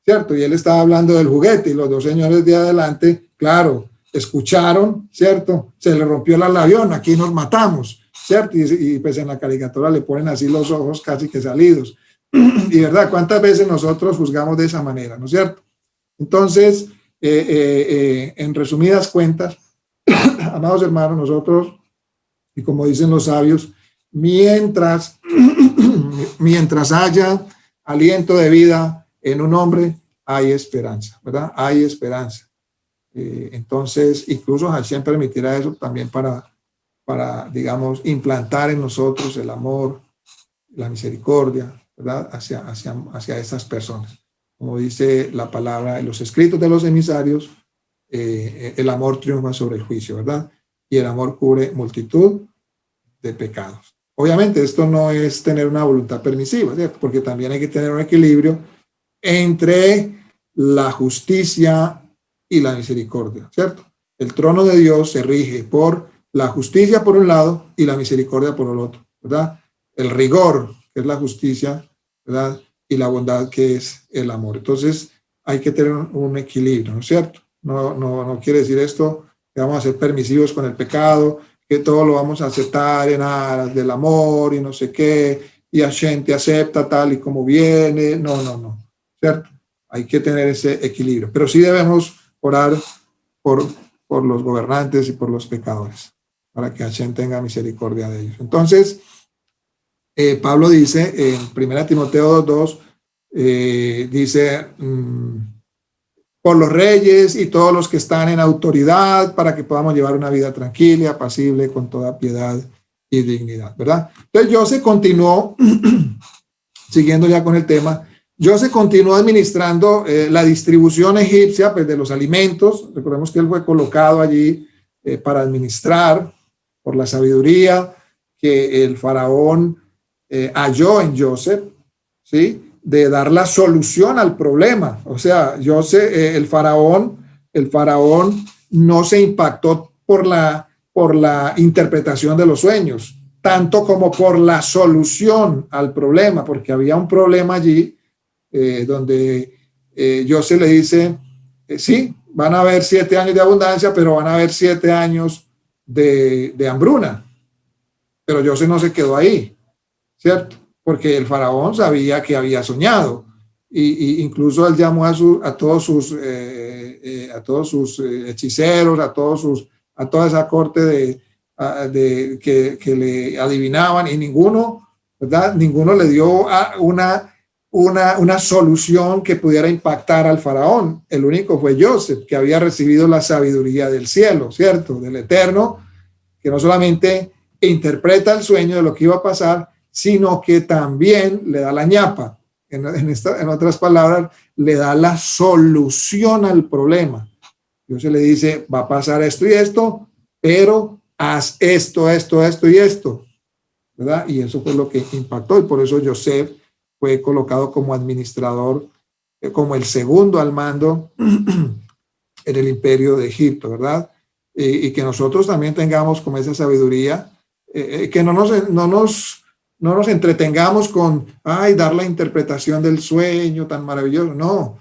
¿cierto? Y él estaba hablando del juguete, y los dos señores de adelante, claro, escucharon, ¿cierto? Se le rompió el ala al avión, aquí nos matamos, ¿cierto? Y pues en la caricatura le ponen así los ojos casi que salidos. Y verdad, ¿cuántas veces nosotros juzgamos de esa manera, ¿no es cierto? Entonces, en resumidas cuentas, amados hermanos, nosotros, y como dicen los sabios, mientras haya aliento de vida en un hombre, hay esperanza, ¿verdad? Hay esperanza. Entonces, incluso Hashem permitirá eso también para, digamos, implantar en nosotros el amor, la misericordia, ¿verdad? Hacia estas personas. Como dice la palabra en los escritos de los emisarios, el amor triunfa sobre el juicio, ¿verdad? Y el amor cubre multitud de pecados. Obviamente esto no es tener una voluntad permisiva, ¿cierto? Porque también hay que tener un equilibrio entre la justicia y la misericordia, ¿cierto? El trono de Dios se rige por la justicia por un lado y la misericordia por el otro, ¿verdad? El rigor, que es la justicia, ¿verdad? Y la bondad, que es el amor. Entonces hay que tener un equilibrio, ¿no es cierto? No quiere decir esto que vamos a ser permisivos con el pecado, que todo lo vamos a aceptar en aras del amor y no sé qué, y Hashem te acepta tal y como viene. No, ¿cierto? Hay que tener ese equilibrio, pero sí debemos orar por los gobernantes y por los pecadores, para que Hashem tenga misericordia de ellos. Entonces, Pablo dice en 1 Timoteo 2:2, dice, por los reyes y todos los que están en autoridad, para que podamos llevar una vida tranquila, apacible, con toda piedad y dignidad, ¿verdad? Entonces José continuó, siguiendo ya con el tema, José continuó administrando la distribución egipcia, pues, de los alimentos. Recordemos que él fue colocado allí para administrar por la sabiduría que el faraón halló en Joseph, ¿sí? De dar la solución al problema. O sea, el faraón no se impactó por la interpretación de los sueños, tanto como por la solución al problema, porque había un problema allí donde José le dice, sí, van a haber 7 años de abundancia, pero van a haber 7 años de hambruna. Pero José no se quedó ahí, ¿cierto? Porque el faraón sabía que había soñado, y incluso él llamó a todos sus hechiceros, a toda esa corte que le adivinaban, y ninguno, ¿verdad? Ninguno le dio una solución que pudiera impactar al faraón. El único fue Joseph, que había recibido la sabiduría del cielo, ¿cierto? Del Eterno, que no solamente interpreta el sueño de lo que iba a pasar, sino que también le da la ñapa. En otras palabras, le da la solución al problema. Dios le dice, va a pasar esto y esto, pero haz esto y esto, ¿verdad? Y eso fue lo que impactó, y por eso Joseph fue colocado como administrador, como el segundo al mando en el imperio de Egipto, ¿verdad? Y que nosotros también tengamos como esa sabiduría, que no nos entretengamos con, dar la interpretación del sueño tan maravilloso. No.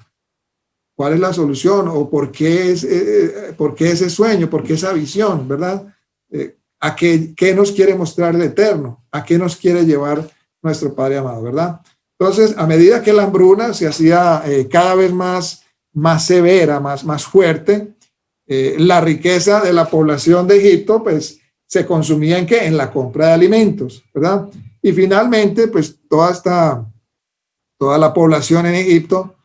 ¿Cuál es la solución? ¿O por qué ese sueño? ¿Por qué esa visión? ¿Verdad? ¿A qué nos quiere mostrar el Eterno? ¿A qué nos quiere llevar nuestro Padre amado? ¿Verdad? Entonces, a medida que la hambruna se hacía cada vez más severa, más fuerte, la riqueza de la población de Egipto, pues, se consumía ¿en qué? En la compra de alimentos, ¿verdad? Y finalmente, pues, toda la población en Egipto,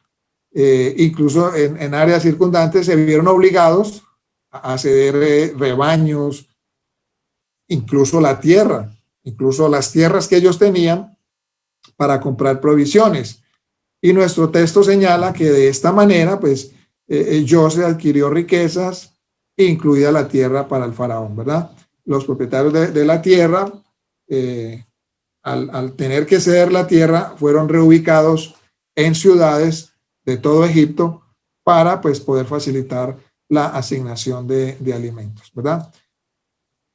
incluso en áreas circundantes, se vieron obligados a ceder rebaños, incluso incluso las tierras que ellos tenían para comprar provisiones. Y nuestro texto señala que de esta manera, pues, José adquirió riquezas, incluida la tierra para el faraón, ¿verdad? Los propietarios de la tierra, al tener que ceder la tierra, fueron reubicados en ciudades de todo Egipto para, pues, poder facilitar la asignación de alimentos, ¿verdad?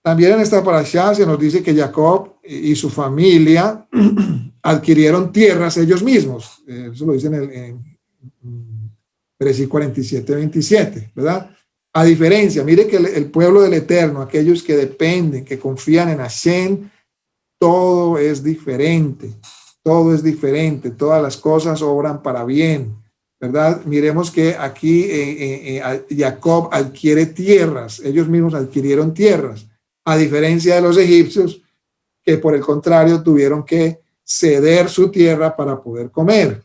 También en esta parashá se nos dice que Jacob y su familia adquirieron tierras ellos mismos. Eso lo dicen en versículo 47, 27, ¿verdad? A diferencia, mire que el pueblo del Eterno, aquellos que dependen, que confían en Hashem, todo es diferente, todas las cosas obran para bien, ¿verdad? Miremos que aquí Jacob adquiere tierras, ellos mismos adquirieron tierras, a diferencia de los egipcios, que por el contrario tuvieron que ceder su tierra para poder comer.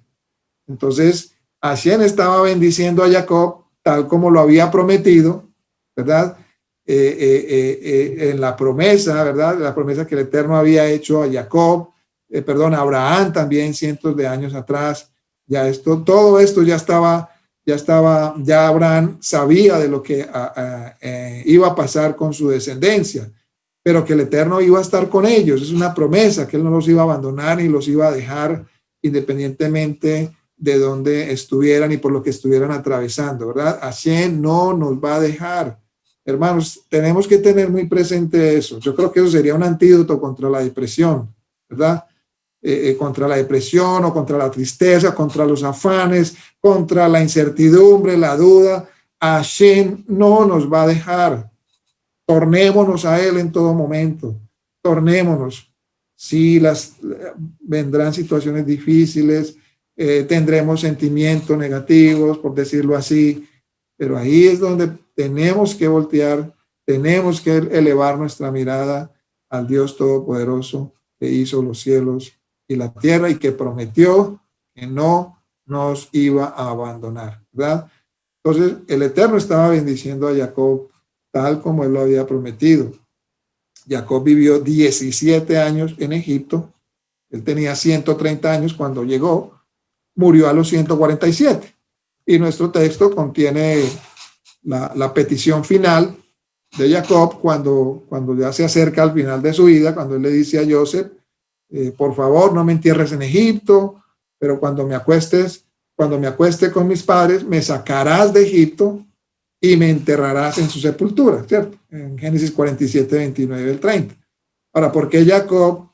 Entonces, Hashem estaba bendiciendo a Jacob tal como lo había prometido, ¿verdad? En la promesa, ¿verdad? La promesa que el Eterno había hecho a Jacob, a Abraham también cientos de años atrás. Todo esto ya Abraham sabía de lo que iba a pasar con su descendencia, pero que el Eterno iba a estar con ellos. Es una promesa que Él no los iba a abandonar ni los iba a dejar independientemente de donde estuvieran y por lo que estuvieran atravesando, ¿verdad? Hashem no nos va a dejar. Hermanos, tenemos que tener muy presente eso. Yo creo que eso sería un antídoto contra la depresión, ¿verdad? Contra la depresión o contra la tristeza, contra los afanes, contra la incertidumbre, la duda. Hashem no nos va a dejar. Tornémonos a Él en todo momento. Tornémonos. Sí, vendrán situaciones difíciles, tendremos sentimientos negativos, por decirlo así, pero ahí es donde tenemos que voltear, tenemos que elevar nuestra mirada al Dios Todopoderoso que hizo los cielos y la tierra y que prometió que no nos iba a abandonar, ¿verdad? Entonces, el Eterno estaba bendiciendo a Jacob tal como Él lo había prometido. Jacob vivió 17 años en Egipto. Él tenía 130 años cuando llegó, murió a los 147. Y nuestro texto contiene la petición final de Jacob cuando ya se acerca al final de su vida, cuando él le dice a Joseph, por favor, no me entierres en Egipto, pero cuando me acueste con mis padres, me sacarás de Egipto y me enterrarás en su sepultura, ¿cierto? En Génesis 47, 29 al 30. Ahora, ¿por qué Jacob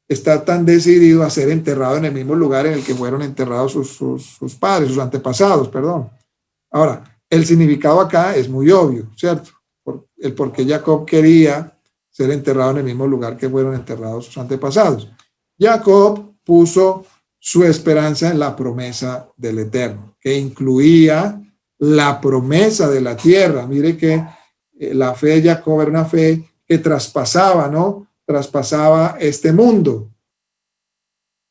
está tan decidido a ser enterrado en el mismo lugar en el que fueron enterrados sus padres, sus antepasados, perdón? Ahora, el significado acá es muy obvio, ¿cierto? El por qué Jacob quería ser enterrado en el mismo lugar que fueron enterrados sus antepasados. Jacob puso su esperanza en la promesa del Eterno, que incluía la promesa de la tierra. Mire que la fe de Jacob era una fe que traspasaba, ¿no? Traspasaba este mundo.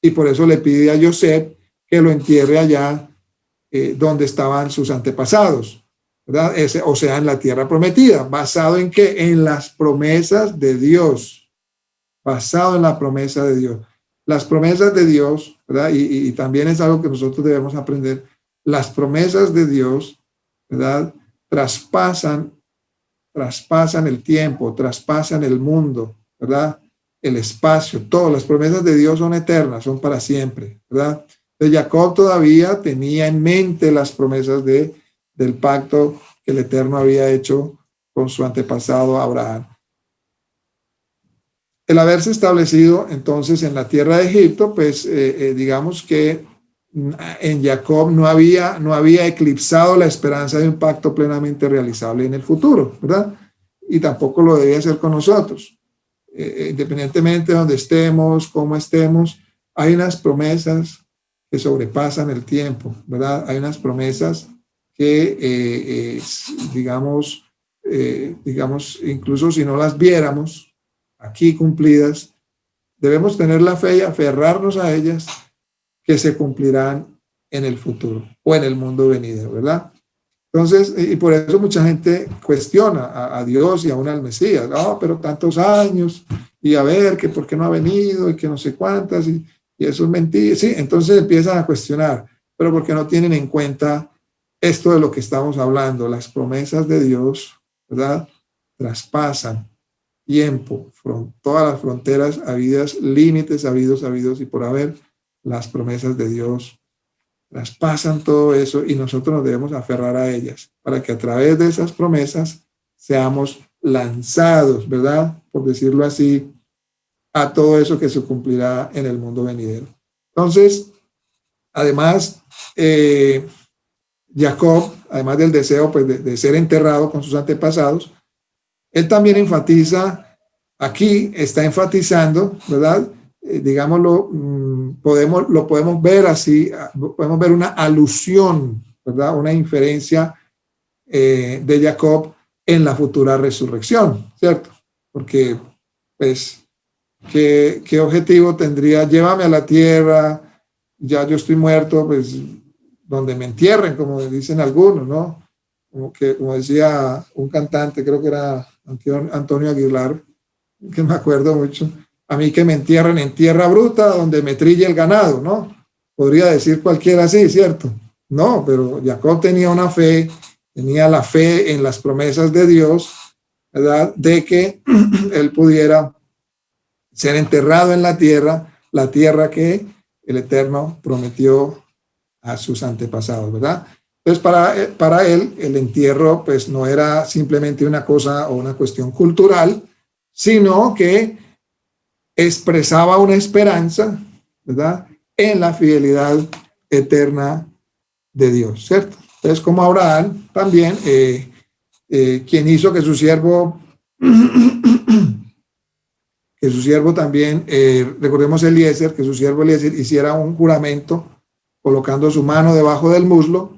Y por eso le pide a Joseph que lo entierre allá donde estaban sus antepasados, ¿verdad? O sea, en la tierra prometida. ¿Basado en qué? En las promesas de Dios. Basado en la promesa de Dios. Las promesas de Dios, ¿verdad? Y también es algo que nosotros debemos aprender. Las promesas de Dios, ¿verdad? Traspasan el tiempo, traspasan el mundo, ¿verdad? El espacio, todas las promesas de Dios son eternas, son para siempre, ¿verdad? Entonces Jacob todavía tenía en mente las promesas del pacto que el Eterno había hecho con su antepasado Abraham. El haberse establecido entonces en la tierra de Egipto, pues digamos que en Jacob no había eclipsado la esperanza de un pacto plenamente realizable en el futuro, ¿verdad? Y tampoco lo debía hacer con nosotros. Independientemente de donde estemos, cómo estemos, hay unas promesas que sobrepasan el tiempo, ¿verdad? Hay unas promesas que, digamos, incluso si no las viéramos aquí cumplidas, debemos tener la fe y aferrarnos a ellas, que se cumplirán en el futuro o en el mundo venidero, ¿verdad? Entonces, y por eso mucha gente cuestiona a Dios y aún al Mesías. No, pero tantos años, y a ver, que por qué no ha venido, y que no sé cuántas, y eso es mentira. Sí, entonces empiezan a cuestionar, pero porque no tienen en cuenta esto de lo que estamos hablando. Las promesas de Dios, ¿verdad? Traspasan tiempo, todas las fronteras habidas, límites habidos y por haber. Las promesas de Dios traspasan todo eso y nosotros nos debemos aferrar a ellas para que a través de esas promesas seamos lanzados, ¿verdad? Por decirlo así, a todo eso que se cumplirá en el mundo venidero. Entonces, además, Jacob, además del deseo pues, de ser enterrado con sus antepasados, él también enfatiza, aquí está enfatizando, ¿verdad? Digámoslo, lo podemos ver así, podemos ver una alusión, ¿verdad? Una inferencia de Jacob en la futura resurrección, ¿cierto? Porque, pues, ¿qué objetivo tendría? Llévame a la tierra, ya yo estoy muerto, pues, donde me entierren, como dicen algunos, ¿no? Como decía un cantante, creo que era Antonio Aguilar, que me acuerdo mucho, a mí que me entierren en tierra bruta donde me trille el ganado, ¿no? Podría decir cualquiera así, ¿cierto? No, pero Jacob tenía una fe, tenía la fe en las promesas de Dios, ¿verdad? De que él pudiera ser enterrado en la tierra que el Eterno prometió a sus antepasados, ¿verdad? Entonces, para él, el entierro, pues, no era simplemente una cosa o una cuestión cultural, sino que expresaba una esperanza, ¿verdad?, en la fidelidad eterna de Dios, ¿cierto? Entonces, como Abraham también, quien hizo que su siervo también, recordemos Eliezer, que su siervo Eliezer hiciera un juramento colocando su mano debajo del muslo,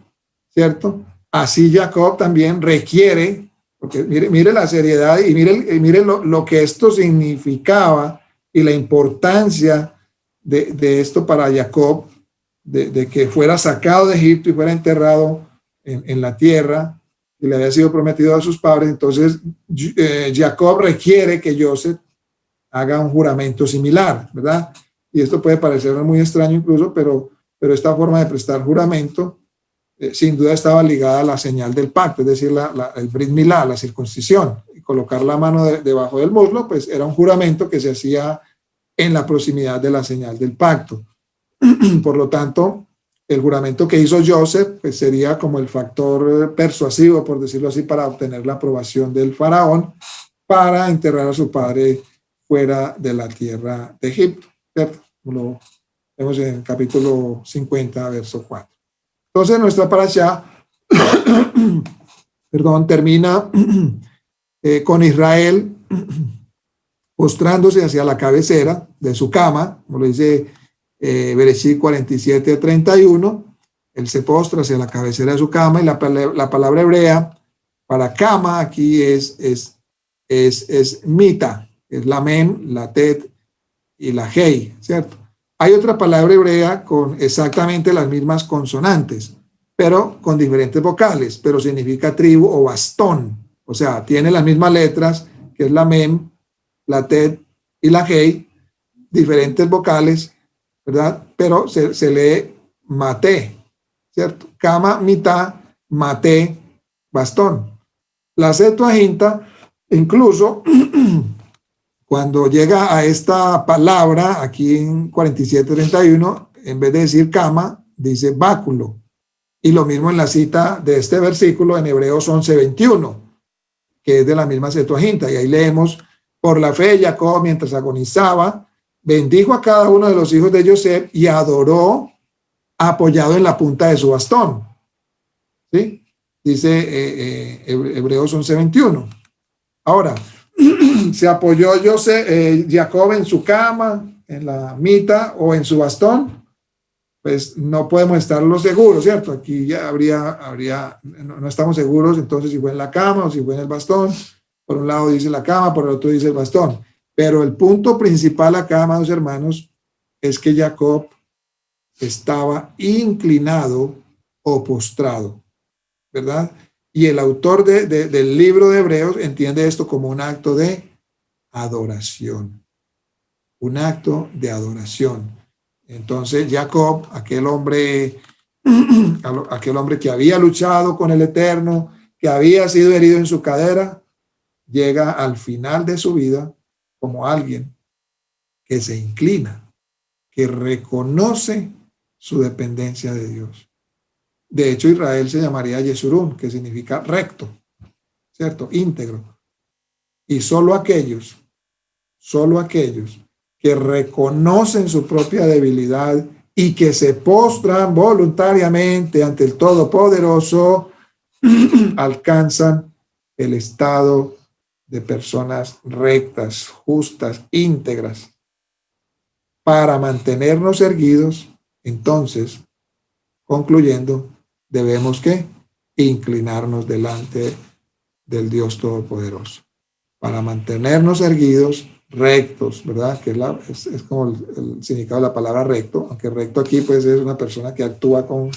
¿cierto? Así Jacob también requiere, porque mire la seriedad y mire lo que esto significaba y la importancia de esto para Jacob, de que fuera sacado de Egipto y fuera enterrado en la tierra que le había sido prometido a sus padres. Entonces, Jacob requiere que Joseph haga un juramento similar, ¿verdad? Y esto puede parecer muy extraño incluso, pero esta forma de prestar juramento sin duda estaba ligada a la señal del pacto, es decir, el Brit Milá, la circuncisión. Y colocar la mano debajo del muslo, pues era un juramento que se hacía en la proximidad de la señal del pacto. Por lo tanto, el juramento que hizo Joseph pues sería como el factor persuasivo, por decirlo así, para obtener la aprobación del faraón para enterrar a su padre fuera de la tierra de Egipto, ¿cierto? Lo vemos en el capítulo 50, verso 4. Entonces, nuestra parashá, termina con Israel postrándose hacia la cabecera de su cama, como lo dice Bereshit 47:31. Él se postra hacia la cabecera de su cama, y la palabra hebrea para cama aquí es mita, es la mem, la tet y la hei, ¿cierto? Hay otra palabra hebrea con exactamente las mismas consonantes, pero con diferentes vocales, pero significa tribu o bastón. O sea, tiene las mismas letras, que es la mem, la tet y la hei, diferentes vocales, ¿verdad? Pero se lee mate, ¿cierto? Cama, mitad, mate, bastón. La Septuaginta, incluso, cuando llega a esta palabra, aquí en 47:31, en vez de decir cama, dice báculo. Y lo mismo en la cita de este versículo en Hebreos 11:21, que es de la misma Septuaginta. Y ahí leemos: por la fe Jacob, mientras agonizaba, bendijo a cada uno de los hijos de Joseph y adoró apoyado en la punta de su bastón. ¿Sí? Dice Hebreos 11:21. Ahora, se apoyó Jacob en su cama, en la mita o en su bastón, pues no podemos estarlo seguros, ¿cierto? Aquí ya no estamos seguros entonces si fue en la cama o si fue en el bastón. Por un lado dice la cama, por el otro dice el bastón. Pero el punto principal acá, amados hermanos, es que Jacob estaba inclinado o postrado, ¿verdad? Y el autor del libro de Hebreos entiende esto como un acto de adoración. Un acto de adoración. Entonces Jacob, aquel hombre que había luchado con el Eterno, que había sido herido en su cadera, llega al final de su vida como alguien que se inclina, que reconoce su dependencia de Dios. De hecho, Israel se llamaría Yesurún, que significa recto, ¿cierto? Íntegro. Y solo aquellos que reconocen su propia debilidad y que se postran voluntariamente ante el Todopoderoso, alcanzan el estado de personas rectas, justas, íntegras. Para mantenernos erguidos, entonces, concluyendo, debemos ¿qué? Inclinarnos delante del Dios Todopoderoso. Para mantenernos erguidos, rectos, ¿verdad? Que es como el significado de la palabra recto, aunque recto aquí pues es una persona que actúa con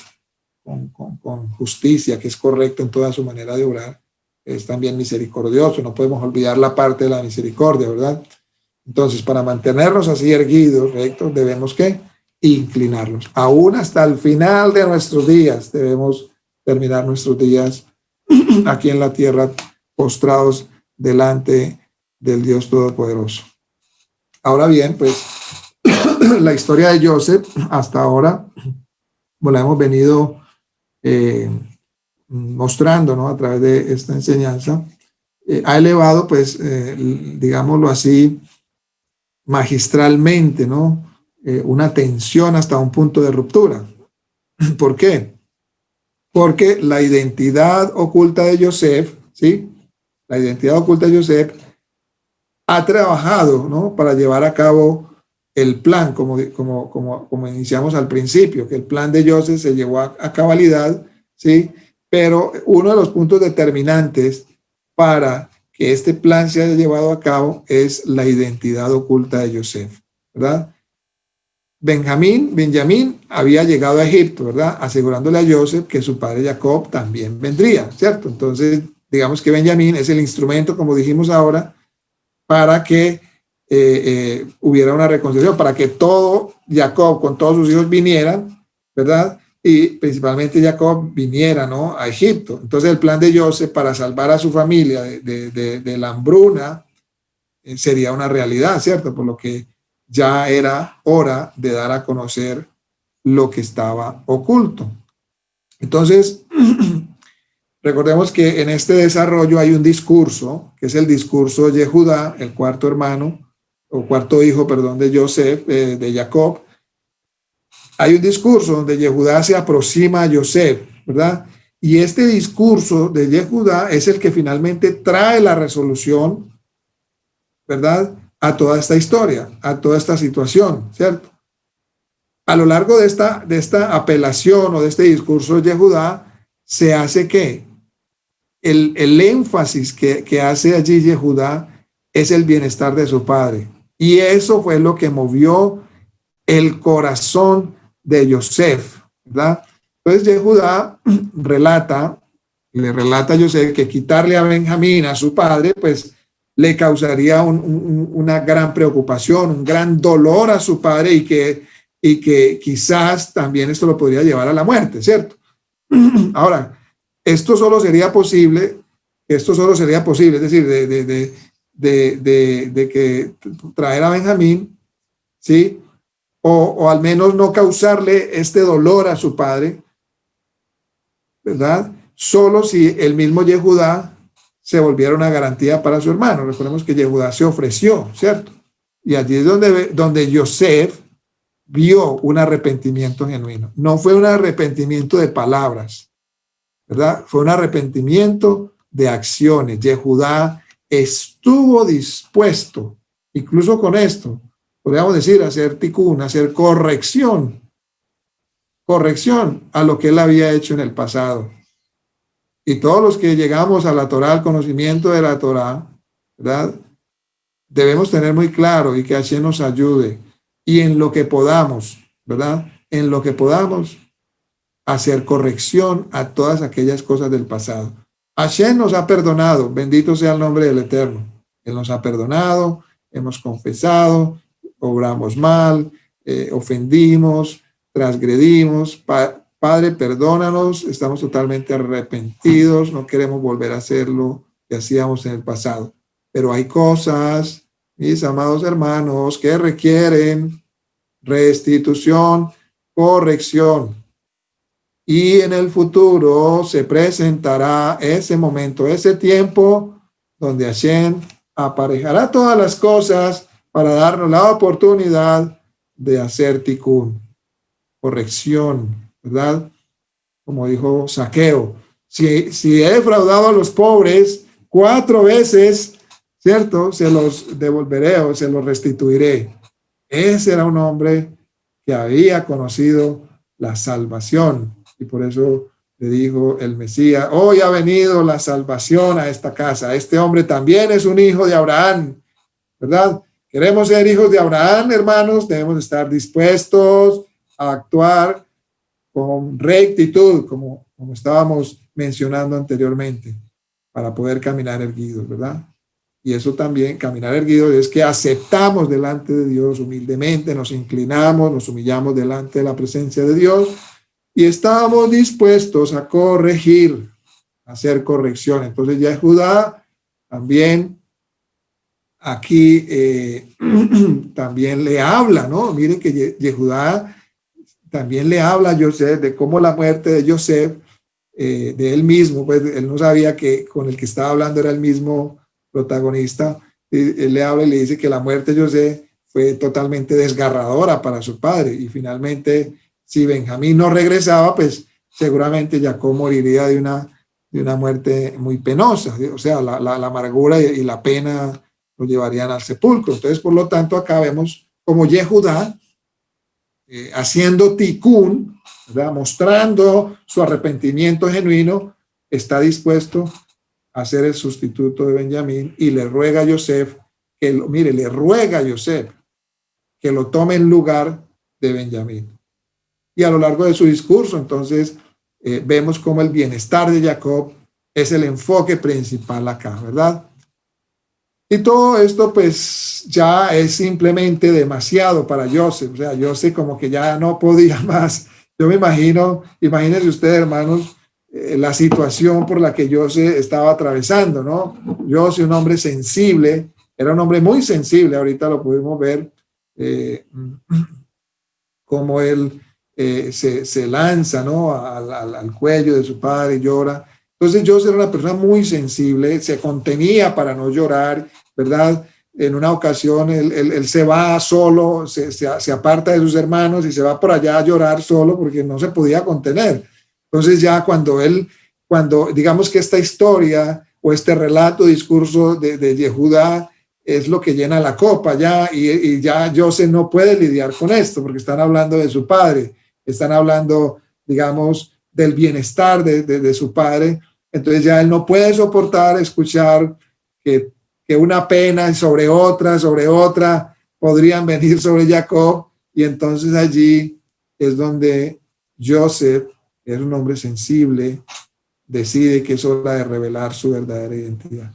justicia, que es correcto en toda su manera de obrar, es también misericordioso, no podemos olvidar la parte de la misericordia, ¿verdad? Entonces, para mantenernos así erguidos, rectos, debemos ¿qué? Inclinarnos. Aún hasta el final de nuestros días, debemos terminar nuestros días aquí en la tierra, postrados delante del Dios Todopoderoso. Ahora bien, pues, la historia de Joseph hasta ahora, bueno, la hemos venido mostrando, ¿no? A través de esta enseñanza, ha elevado, pues, digámoslo así, magistralmente, ¿no? Una tensión hasta un punto de ruptura. ¿Por qué? Porque la identidad oculta de Joseph, ¿sí? La identidad oculta de Joseph ha trabajado, ¿no? Para llevar a cabo el plan, como iniciamos al principio, que el plan de Joseph se llevó a cabalidad, ¿sí? Pero uno de los puntos determinantes para que este plan se haya llevado a cabo es la identidad oculta de Joseph, ¿verdad? Benjamín había llegado a Egipto, ¿verdad? Asegurándole a Joseph que su padre Jacob también vendría, ¿cierto? Entonces, digamos que Benjamín es el instrumento, como dijimos ahora, para que hubiera una reconciliación, para que todo Jacob con todos sus hijos vinieran, ¿verdad? Y principalmente Jacob viniera, ¿no? A Egipto. Entonces el plan de Joseph para salvar a su familia de la hambruna sería una realidad, ¿cierto? Por lo que ya era hora de dar a conocer lo que estaba oculto. Entonces, recordemos que en este desarrollo hay un discurso, que es el discurso de Judá, el cuarto hijo, de Joseph, de Jacob. Hay un discurso donde Yehudá se aproxima a Joseph, ¿verdad? Y este discurso de Yehudá es el que finalmente trae la resolución, ¿verdad? A toda esta historia, a toda esta situación, ¿cierto? A lo largo de esta apelación o de este discurso de Yehudá, se hace que el énfasis que hace allí Yehudá es el bienestar de su padre. Y eso fue lo que movió el corazón de Joseph, ¿verdad? Entonces Yehudá le relata a Joseph que quitarle a Benjamín, a su padre, pues le causaría una gran preocupación, un gran dolor a su padre y que quizás también esto lo podría llevar a la muerte, ¿cierto? Ahora, esto solo sería posible, es decir, de que traer a Benjamín, ¿sí? O al menos no causarle este dolor a su padre, ¿verdad? Solo si el mismo Yehudá se volviera una garantía para su hermano. Recordemos que Yehudá se ofreció, ¿cierto? Y allí es donde Joseph vio un arrepentimiento genuino. No fue un arrepentimiento de palabras, ¿verdad? Fue un arrepentimiento de acciones. Yehudá estuvo dispuesto, incluso con esto, podríamos decir, hacer tikkun, hacer corrección corrección a lo que él había hecho en el pasado. Y todos los que llegamos a la Torá, al conocimiento de la Torá, ¿verdad? Debemos tener muy claro y que Hashem nos ayude. Y en lo que podamos, ¿verdad? En lo que podamos, hacer corrección a todas aquellas cosas del pasado. Hashem nos ha perdonado, bendito sea el nombre del Eterno. Él nos ha perdonado, hemos confesado, obramos mal, ofendimos, transgredimos. Padre, perdónanos, estamos totalmente arrepentidos, no queremos volver a hacer lo que hacíamos en el pasado. Pero hay cosas, mis amados hermanos, que requieren restitución, corrección. Y en el futuro se presentará ese momento, ese tiempo donde Hashem aparejará todas las cosas para darnos la oportunidad de hacer tikkun, corrección, ¿verdad? Como dijo Zaqueo, si he defraudado a los pobres 4 veces, ¿cierto? Se los devolveré o se los restituiré. Ese era un hombre que había conocido la salvación. Y por eso le dijo el Mesías, hoy ha venido la salvación a esta casa. Este hombre también es un hijo de Abraham, ¿verdad? Queremos ser hijos de Abraham, hermanos, debemos estar dispuestos a actuar con rectitud, como estábamos mencionando anteriormente, para poder caminar erguidos, ¿verdad? Y eso también, caminar erguidos, es que aceptamos delante de Dios humildemente, nos inclinamos, nos humillamos delante de la presencia de Dios, y estábamos dispuestos a corregir, a hacer corrección. Entonces ya Judá también aquí también le habla, ¿no? Miren que Yehudá también le habla a Yosef de cómo la muerte de Yosef, de él mismo, pues él no sabía que con el que estaba hablando era el mismo protagonista. Él le habla y le dice que la muerte de Yosef fue totalmente desgarradora para su padre, y finalmente si Benjamín no regresaba, pues seguramente Jacob moriría de una muerte muy penosa. O sea, la amargura y la pena lo llevarían al sepulcro. Entonces, por lo tanto, acá vemos como Yehudá haciendo tikkun, ¿verdad? Mostrando su arrepentimiento genuino, está dispuesto a ser el sustituto de Benjamín, y le ruega a Yosef le ruega a Yosef que lo tome en lugar de Benjamín. Y a lo largo de su discurso, entonces, vemos cómo el bienestar de Jacob es el enfoque principal acá, ¿verdad? Y todo esto, pues, ya es simplemente demasiado para Joseph. O sea, Joseph como que ya no podía más. Yo me imagino, imagínense ustedes, hermanos, la situación por la que Joseph estaba atravesando, ¿no? Joseph, un hombre sensible, era un hombre muy sensible. Ahorita lo pudimos ver, cómo él se lanza, ¿no? al cuello de su padre y llora. Entonces Joseph era una persona muy sensible, se contenía para no llorar, ¿verdad? En una ocasión él se va solo, se aparta de sus hermanos y se va por allá a llorar solo porque no se podía contener. Entonces ya cuando digamos que esta historia o este relato, discurso de Yehudá es lo que llena la copa ya, y ya Joseph no puede lidiar con esto porque están hablando de su padre, están hablando, digamos, del bienestar de su padre. Entonces ya él no puede soportar escuchar que una pena sobre otra podrían venir sobre Jacob, y entonces allí es donde Joseph, que es un hombre sensible, decide que es hora de revelar su verdadera identidad,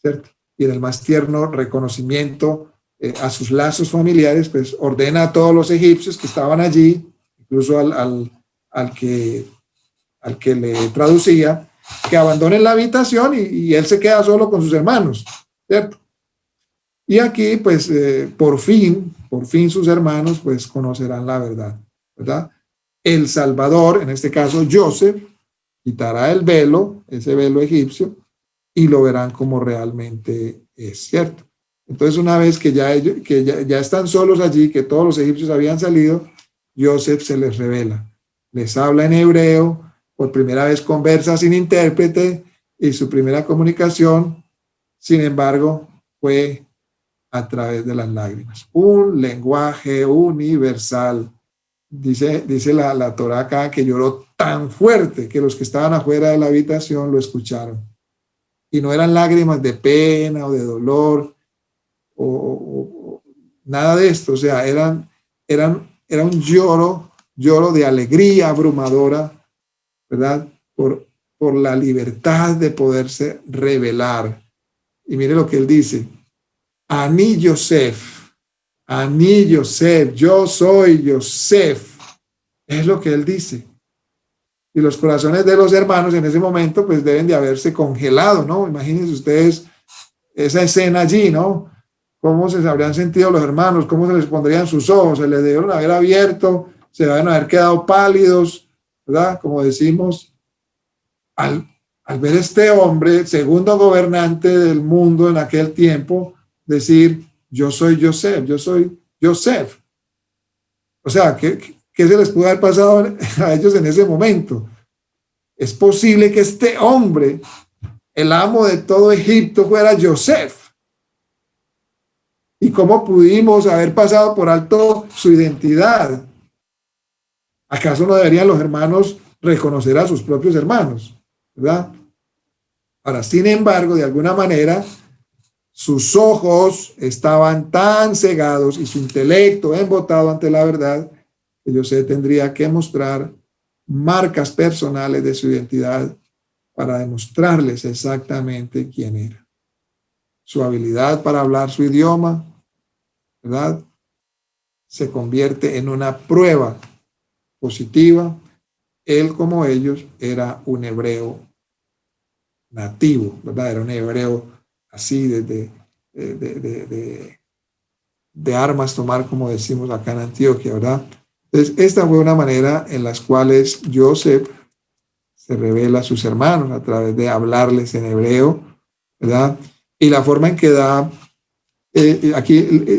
¿cierto? Y en el más tierno reconocimiento a sus lazos familiares, pues ordena a todos los egipcios que estaban allí, incluso al que le traducía, que abandonen la habitación, y él se queda solo con sus hermanos, ¿cierto? Y aquí, pues, por fin sus hermanos, pues, conocerán la verdad, ¿verdad? El Salvador, en este caso Joseph, quitará el velo, ese velo egipcio, y lo verán como realmente es, ¿cierto? Entonces, una vez que ya están solos allí, que todos los egipcios habían salido, Joseph se les revela, les habla en hebreo, por primera vez conversa sin intérprete, y su primera comunicación, sin embargo, fue a través de las lágrimas. Un lenguaje universal dice la Torá acá que lloró tan fuerte que los que estaban afuera de la habitación lo escucharon. Y no eran lágrimas de pena o de dolor o nada de esto. O sea, era un lloro de alegría abrumadora, ¿verdad? Por la libertad de poderse revelar. Y mire lo que él dice. Ani Yosef, yo soy Yosef. Es lo que él dice. Y los corazones de los hermanos en ese momento pues deben de haberse congelado, ¿no? Imagínense ustedes esa escena allí, ¿no? Cómo se habrían sentido los hermanos, cómo se les pondrían sus ojos, se les debieron haber abierto, se deben haber quedado pálidos, ¿verdad? Como decimos, al ver este hombre, segundo gobernante del mundo en aquel tiempo, decir, yo soy Yosef, yo soy Yosef. O sea, ¿qué se les pudo haber pasado a ellos en ese momento? Es posible que este hombre, el amo de todo Egipto, fuera Yosef. ¿Y cómo pudimos haber pasado por alto su identidad? ¿Acaso no deberían los hermanos reconocer a sus propios hermanos? ¿Verdad? Ahora, sin embargo, de alguna manera, sus ojos estaban tan cegados y su intelecto embotado ante la verdad que José tendría que mostrar marcas personales de su identidad para demostrarles exactamente quién era. Su habilidad para hablar su idioma, ¿verdad? Se convierte en una prueba positiva. Él, como ellos, era un hebreo nativo, ¿verdad? Era un hebreo así de armas tomar, como decimos acá en Antioquia, ¿verdad? Entonces, esta fue una manera en las cuales Joseph se revela a sus hermanos a través de hablarles en hebreo, ¿verdad? Y la forma en que da,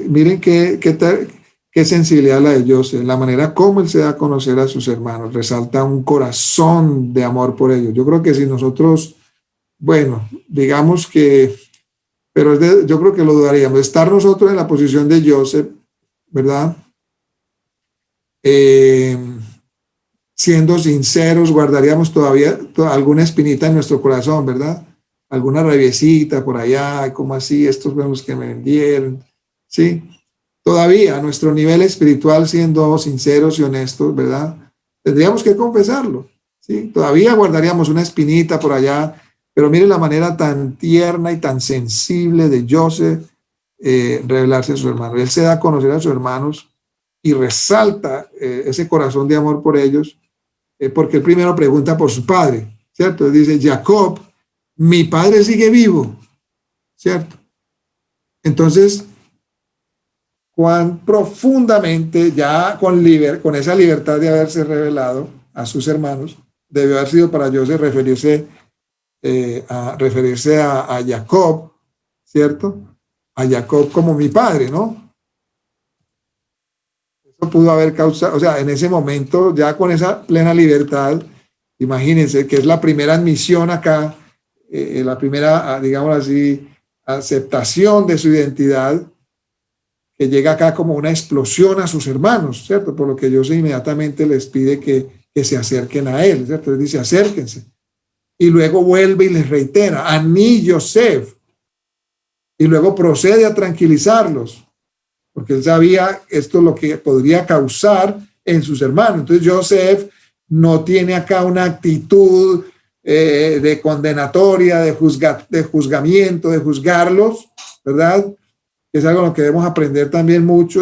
miren qué sensibilidad la de Joseph, la manera como él se da a conocer a sus hermanos, resalta un corazón de amor por ellos. Yo creo que si nosotros, bueno, digamos que, pero yo creo que lo dudaríamos, estar nosotros en la posición de Joseph, ¿verdad? Siendo sinceros, guardaríamos todavía alguna espinita en nuestro corazón, ¿verdad? Alguna rabiecita por allá, como así, estos fueron los que me vendieron, ¿sí? Todavía a nuestro nivel espiritual, siendo sinceros y honestos, ¿verdad? Tendríamos que confesarlo, ¿sí? Todavía guardaríamos una espinita por allá, pero mire la manera tan tierna y tan sensible de Joseph revelarse a sus hermanos. Él se da a conocer a sus hermanos y resalta ese corazón de amor por ellos, porque él primero pregunta por su padre, ¿cierto? Él dice, Jacob, mi padre sigue vivo, ¿cierto? Entonces, cuán profundamente, ya con esa libertad de haberse revelado a sus hermanos, debió haber sido para Joseph referirse a Jacob, ¿cierto? A Jacob como mi padre, ¿no? Eso pudo haber causado, o sea, en ese momento, ya con esa plena libertad, imagínense que es la primera admisión acá, la primera, digamos así, aceptación de su identidad, que llega acá como una explosión a sus hermanos, ¿cierto? Por lo que José inmediatamente les pide que se acerquen a él, ¿cierto? Les dice, acérquense. Y luego vuelve y les reitera, Ani Yosef. Y luego procede a tranquilizarlos, porque él sabía esto lo que podría causar en sus hermanos. Entonces Joseph no tiene acá una actitud de condenatoria, de juzgamiento, de juzgarlos, ¿verdad? Es algo en lo que debemos aprender también mucho,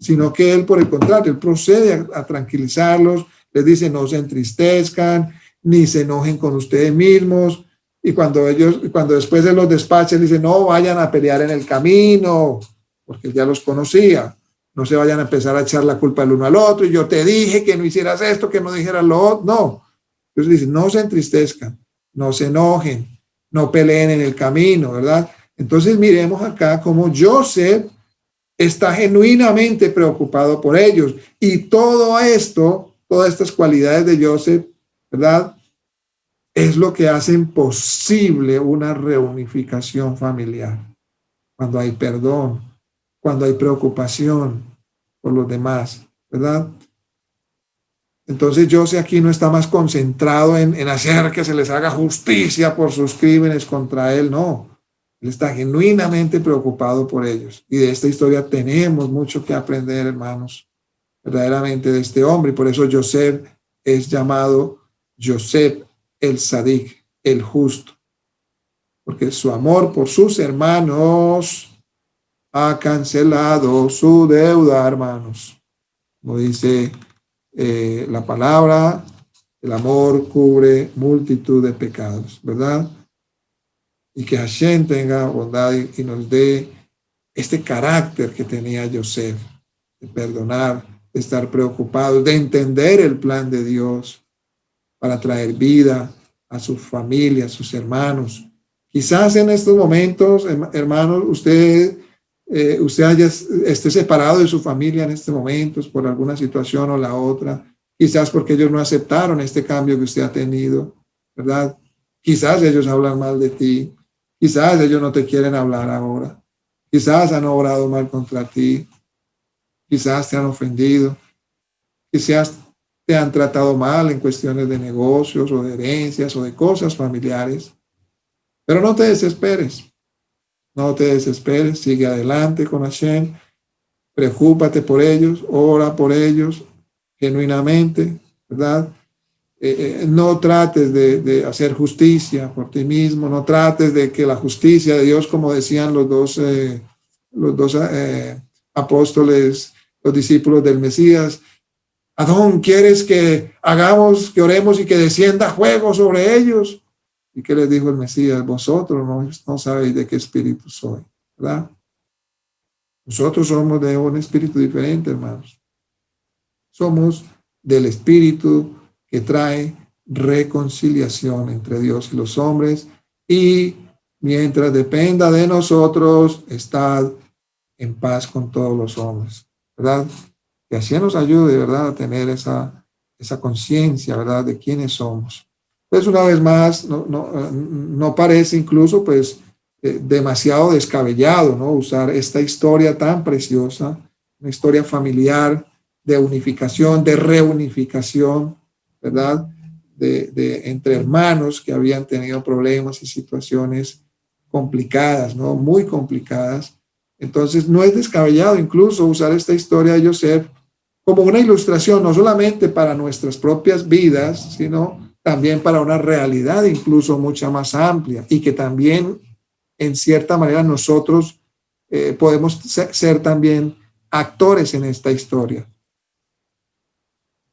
sino que él, por el contrario, él procede a tranquilizarlos, les dice, no se entristezcan, ni se enojen con ustedes mismos, y cuando después de los despacha, dice, no vayan a pelear en el camino, porque él ya los conocía, no se vayan a empezar a echar la culpa el uno al otro, y yo te dije que no hicieras esto, que no dijeras lo otro, no. Entonces dice, no se entristezcan, no se enojen, no peleen en el camino, ¿verdad? Entonces miremos acá cómo Joseph está genuinamente preocupado por ellos, y todo esto, todas estas cualidades de Joseph, ¿verdad? Es lo que hace posible una reunificación familiar. Cuando hay perdón, cuando hay preocupación por los demás, ¿verdad? Entonces José aquí no está más concentrado en hacer que se les haga justicia por sus crímenes contra él, no. Él está genuinamente preocupado por ellos. Y de esta historia tenemos mucho que aprender, hermanos, verdaderamente de este hombre. Y por eso Joseph es llamado Joseph el Sadik, el justo. Porque su amor por sus hermanos ha cancelado su deuda, hermanos. Como dice la palabra, el amor cubre multitud de pecados, ¿verdad? Y que Hashem tenga bondad y nos dé este carácter que tenía Joseph, de perdonar, de estar preocupado, de entender el plan de Dios para traer vida a su familia, a sus hermanos. Quizás en estos momentos, hermanos, usted esté separado de su familia en estos momentos por alguna situación o la otra, quizás porque ellos no aceptaron este cambio que usted ha tenido, ¿verdad? Quizás ellos hablan mal de ti, quizás ellos no te quieren hablar ahora, quizás han obrado mal contra ti, quizás te han ofendido, quizás te han tratado mal en cuestiones de negocios o de herencias o de cosas familiares, pero no te desesperes. No te desesperes, sigue adelante con Hashem, preocúpate por ellos, ora por ellos genuinamente, ¿verdad? No trates de hacer justicia por ti mismo, no trates de que la justicia de Dios, como decían los dos apóstoles, los discípulos del Mesías, Adón, ¿quieres que hagamos, que oremos y que descienda fuego sobre ellos? ¿Y qué les dijo el Mesías? Vosotros no sabéis de qué espíritu soy, ¿verdad? Nosotros somos de un espíritu diferente, hermanos. Somos del espíritu que trae reconciliación entre Dios y los hombres, y mientras dependa de nosotros, estad en paz con todos los hombres, ¿verdad? Que así nos ayude, ¿verdad?, a tener esa conciencia, ¿verdad?, de quiénes somos. Pues una vez más, no parece incluso pues demasiado descabellado, ¿no?, usar esta historia tan preciosa, una historia familiar de unificación, de reunificación, ¿verdad?, entre hermanos que habían tenido problemas y situaciones complicadas, ¿no?, muy complicadas. Entonces no es descabellado incluso usar esta historia de Joseph como una ilustración, no solamente para nuestras propias vidas, sino también para una realidad incluso mucha más amplia, y que también en cierta manera nosotros podemos ser también actores en esta historia.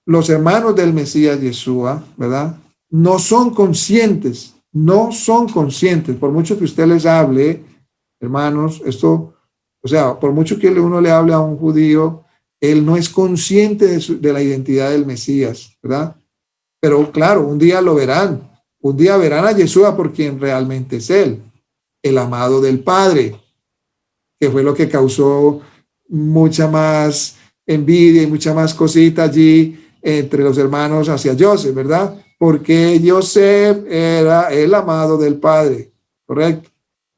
Los hermanos del Mesías Yeshua, ¿verdad?, no son conscientes, por mucho que usted les hable, hermanos, esto, o sea, por mucho que uno le hable a un judío, él no es consciente de la identidad del Mesías, ¿verdad? Pero claro, un día lo verán, un día verán a Yeshua por quien realmente es él, el amado del Padre, que fue lo que causó mucha más envidia y mucha más cosita allí entre los hermanos hacia Joseph, ¿verdad? Porque Joseph era el amado del Padre, ¿correcto?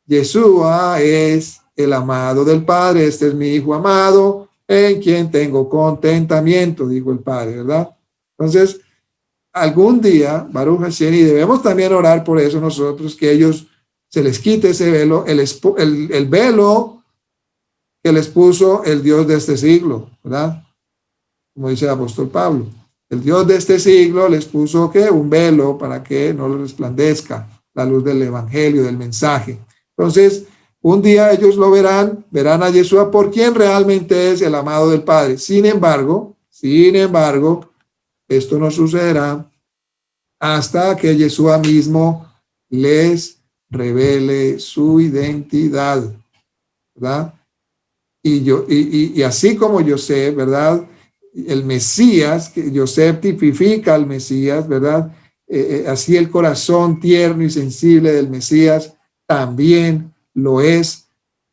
Yeshua es el amado del Padre, este es mi Hijo amado, en quien tengo contentamiento, dijo el Padre, ¿verdad? Entonces, algún día, Baruch Hashem, y debemos también orar por eso nosotros, que ellos se les quite ese velo, el velo que les puso el Dios de este siglo, ¿verdad? Como dice el apóstol Pablo, el Dios de este siglo les puso, ¿qué?, un velo para que no les resplandezca la luz del evangelio, del mensaje. Entonces, un día ellos lo verán a Yeshua por quien realmente es el amado del Padre. Sin embargo, esto no sucederá hasta que Yeshua mismo les revele su identidad, ¿verdad? Y así como Joseph, ¿verdad?, el Mesías, que Joseph tipifica al Mesías, ¿verdad? Así el corazón tierno y sensible del Mesías también lo es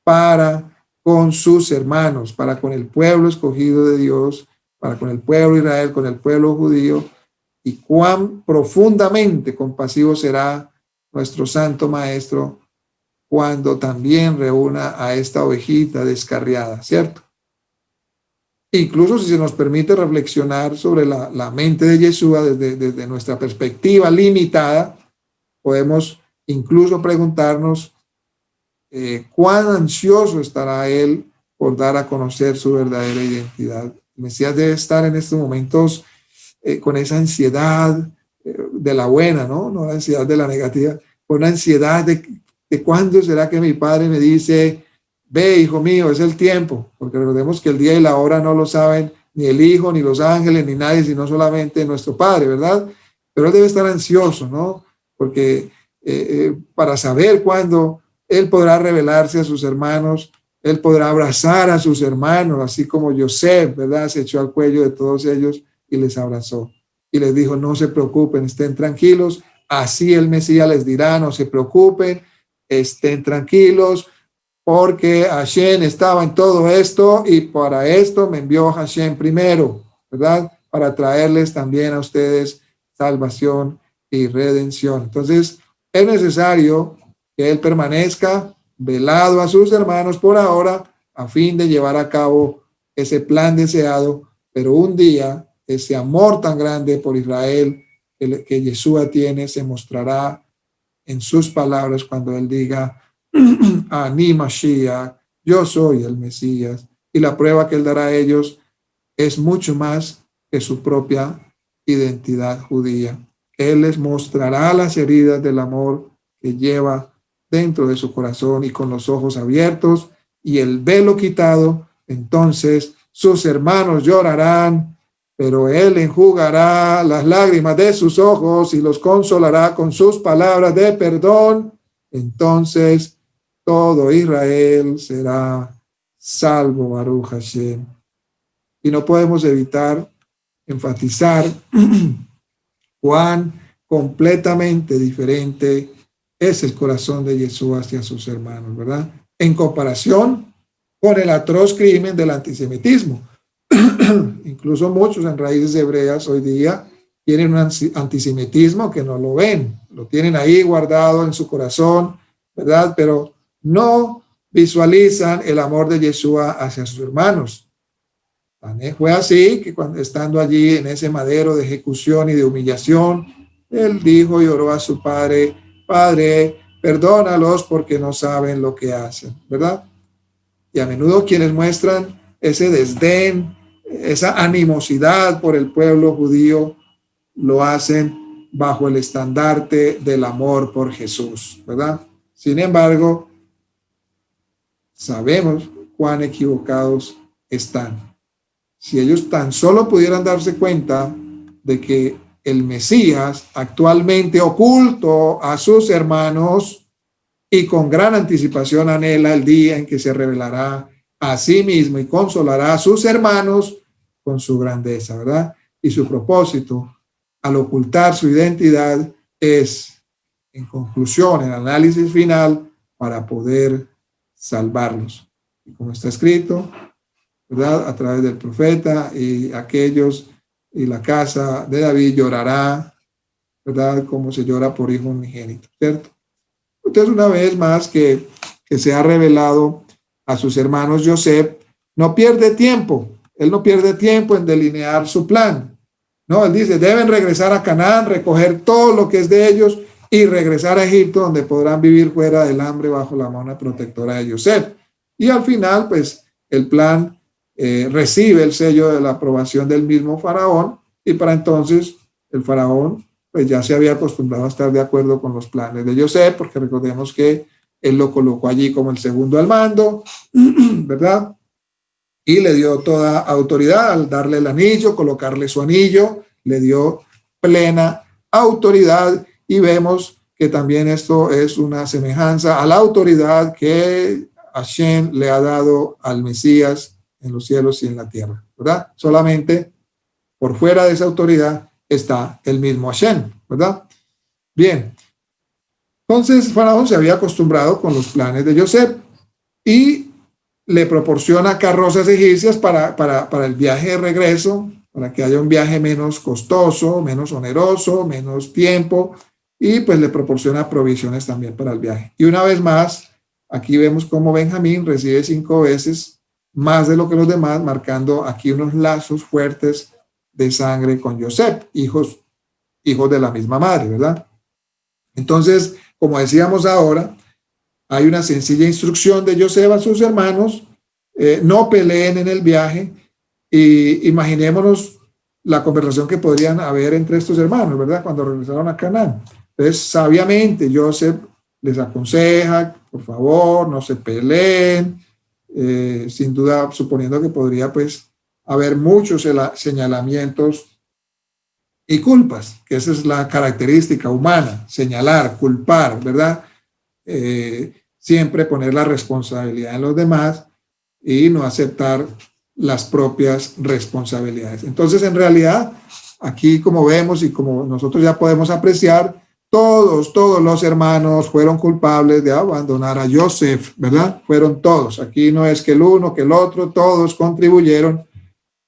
para con sus hermanos, para con el pueblo escogido de Dios, para con el pueblo de Israel, con el pueblo judío. Y cuán profundamente compasivo será nuestro Santo Maestro cuando también reúna a esta ovejita descarriada, ¿cierto? incluso si se nos permite reflexionar sobre la mente de Yeshua desde nuestra perspectiva limitada, podemos incluso preguntarnos cuán ansioso estará él por dar a conocer su verdadera identidad. El Mesías debe estar en estos momentos con esa ansiedad de la buena, ¿no? La ansiedad de la negativa, con una ansiedad de cuándo será que mi padre me dice, ve, hijo mío, es el tiempo, porque recordemos que el día y la hora no lo saben ni el hijo, ni los ángeles, ni nadie, sino solamente nuestro padre, ¿verdad? Pero él debe estar ansioso, ¿no? Porque para saber cuándo él podrá revelarse a sus hermanos, él podrá abrazar a sus hermanos, así como Yosef, ¿verdad? Se echó al cuello de todos ellos y les abrazó. Y les dijo, no se preocupen, estén tranquilos. Así el Mesías les dirá, no se preocupen, estén tranquilos, porque Hashem estaba en todo esto y para esto me envió Hashem primero, ¿verdad? Para traerles también a ustedes salvación y redención. Entonces, es necesario que él permanezca velado a sus hermanos por ahora a fin de llevar a cabo ese plan deseado, pero un día ese amor tan grande por Israel que Yeshua tiene se mostrará en sus palabras cuando él diga, Ani Mashiach, yo soy el Mesías, y la prueba que él dará a ellos es mucho más que su propia identidad judía. Él les mostrará las heridas del amor que lleva dentro de su corazón y con los ojos abiertos y el velo quitado, entonces sus hermanos llorarán, pero él enjugará las lágrimas de sus ojos y los consolará con sus palabras de perdón. Entonces todo Israel será salvo, Baruch Hashem. Y no podemos evitar enfatizar cuán completamente diferente es el corazón de Yeshua hacia sus hermanos, ¿verdad? En comparación con el atroz crimen del antisemitismo. Incluso muchos en raíces hebreas hoy día tienen un antisemitismo que no lo ven, lo tienen ahí guardado en su corazón, ¿verdad? Pero no visualizan el amor de Yeshua hacia sus hermanos. Fue así que cuando estando allí en ese madero de ejecución y de humillación, él dijo y oró a su padre, Padre, perdónalos porque no saben lo que hacen, ¿verdad? Y a menudo quienes muestran ese desdén, esa animosidad por el pueblo judío, lo hacen bajo el estandarte del amor por Jesús, ¿verdad? Sin embargo, sabemos cuán equivocados están. Si ellos tan solo pudieran darse cuenta de que el Mesías, actualmente oculto a sus hermanos y con gran anticipación anhela el día en que se revelará a sí mismo y consolará a sus hermanos con su grandeza, ¿verdad? Y su propósito al ocultar su identidad es, en conclusión, el análisis final para poder salvarlos. Y como está escrito, ¿verdad? A través del profeta y aquellos y la casa de David llorará, ¿verdad? Como se llora por hijo unigénito, ¿cierto? Entonces, una vez más que se ha revelado a sus hermanos, Yosef no pierde tiempo. Él no pierde tiempo en delinear su plan. No, él dice, deben regresar a Canaán, recoger todo lo que es de ellos y regresar a Egipto, donde podrán vivir fuera del hambre bajo la mano protectora de Yosef. Y al final, pues, el plan recibe el sello de la aprobación del mismo faraón y para entonces el faraón pues ya se había acostumbrado a estar de acuerdo con los planes de Yosef, porque recordemos que él lo colocó allí como el segundo al mando, ¿verdad? Y le dio toda autoridad al darle el anillo, colocarle su anillo, le dio plena autoridad y vemos que también esto es una semejanza a la autoridad que Hashem le ha dado al Mesías en los cielos y en la tierra, ¿verdad? Solamente por fuera de esa autoridad está el mismo Hashem, ¿verdad? Bien, entonces Faraón se había acostumbrado con los planes de Yosef y le proporciona carrozas egipcias para el viaje de regreso, para que haya un viaje menos costoso, menos oneroso, menos tiempo, y pues le proporciona provisiones también para el viaje. Y una vez más, aquí vemos cómo Benjamín recibe 5 veces más de lo que los demás, marcando aquí unos lazos fuertes de sangre con Yosef, hijos de la misma madre, ¿verdad? Entonces, como decíamos ahora, hay una sencilla instrucción de Yosef a sus hermanos: no peleen en el viaje. Y imaginémonos la conversación que podrían haber entre estos hermanos, ¿verdad? Cuando regresaron a Canaán. Entonces, sabiamente, Yosef les aconseja, por favor, no se peleen, sin duda suponiendo que podría, pues, haber muchos señalamientos y culpas, que esa es la característica humana: señalar, culpar, ¿verdad? Siempre poner la responsabilidad en los demás y no aceptar las propias responsabilidades. Entonces, en realidad, aquí, como vemos y como nosotros ya podemos apreciar, todos los hermanos fueron culpables de abandonar a Yosef, ¿verdad? Fueron todos. Aquí no es que el uno, que el otro, todos contribuyeron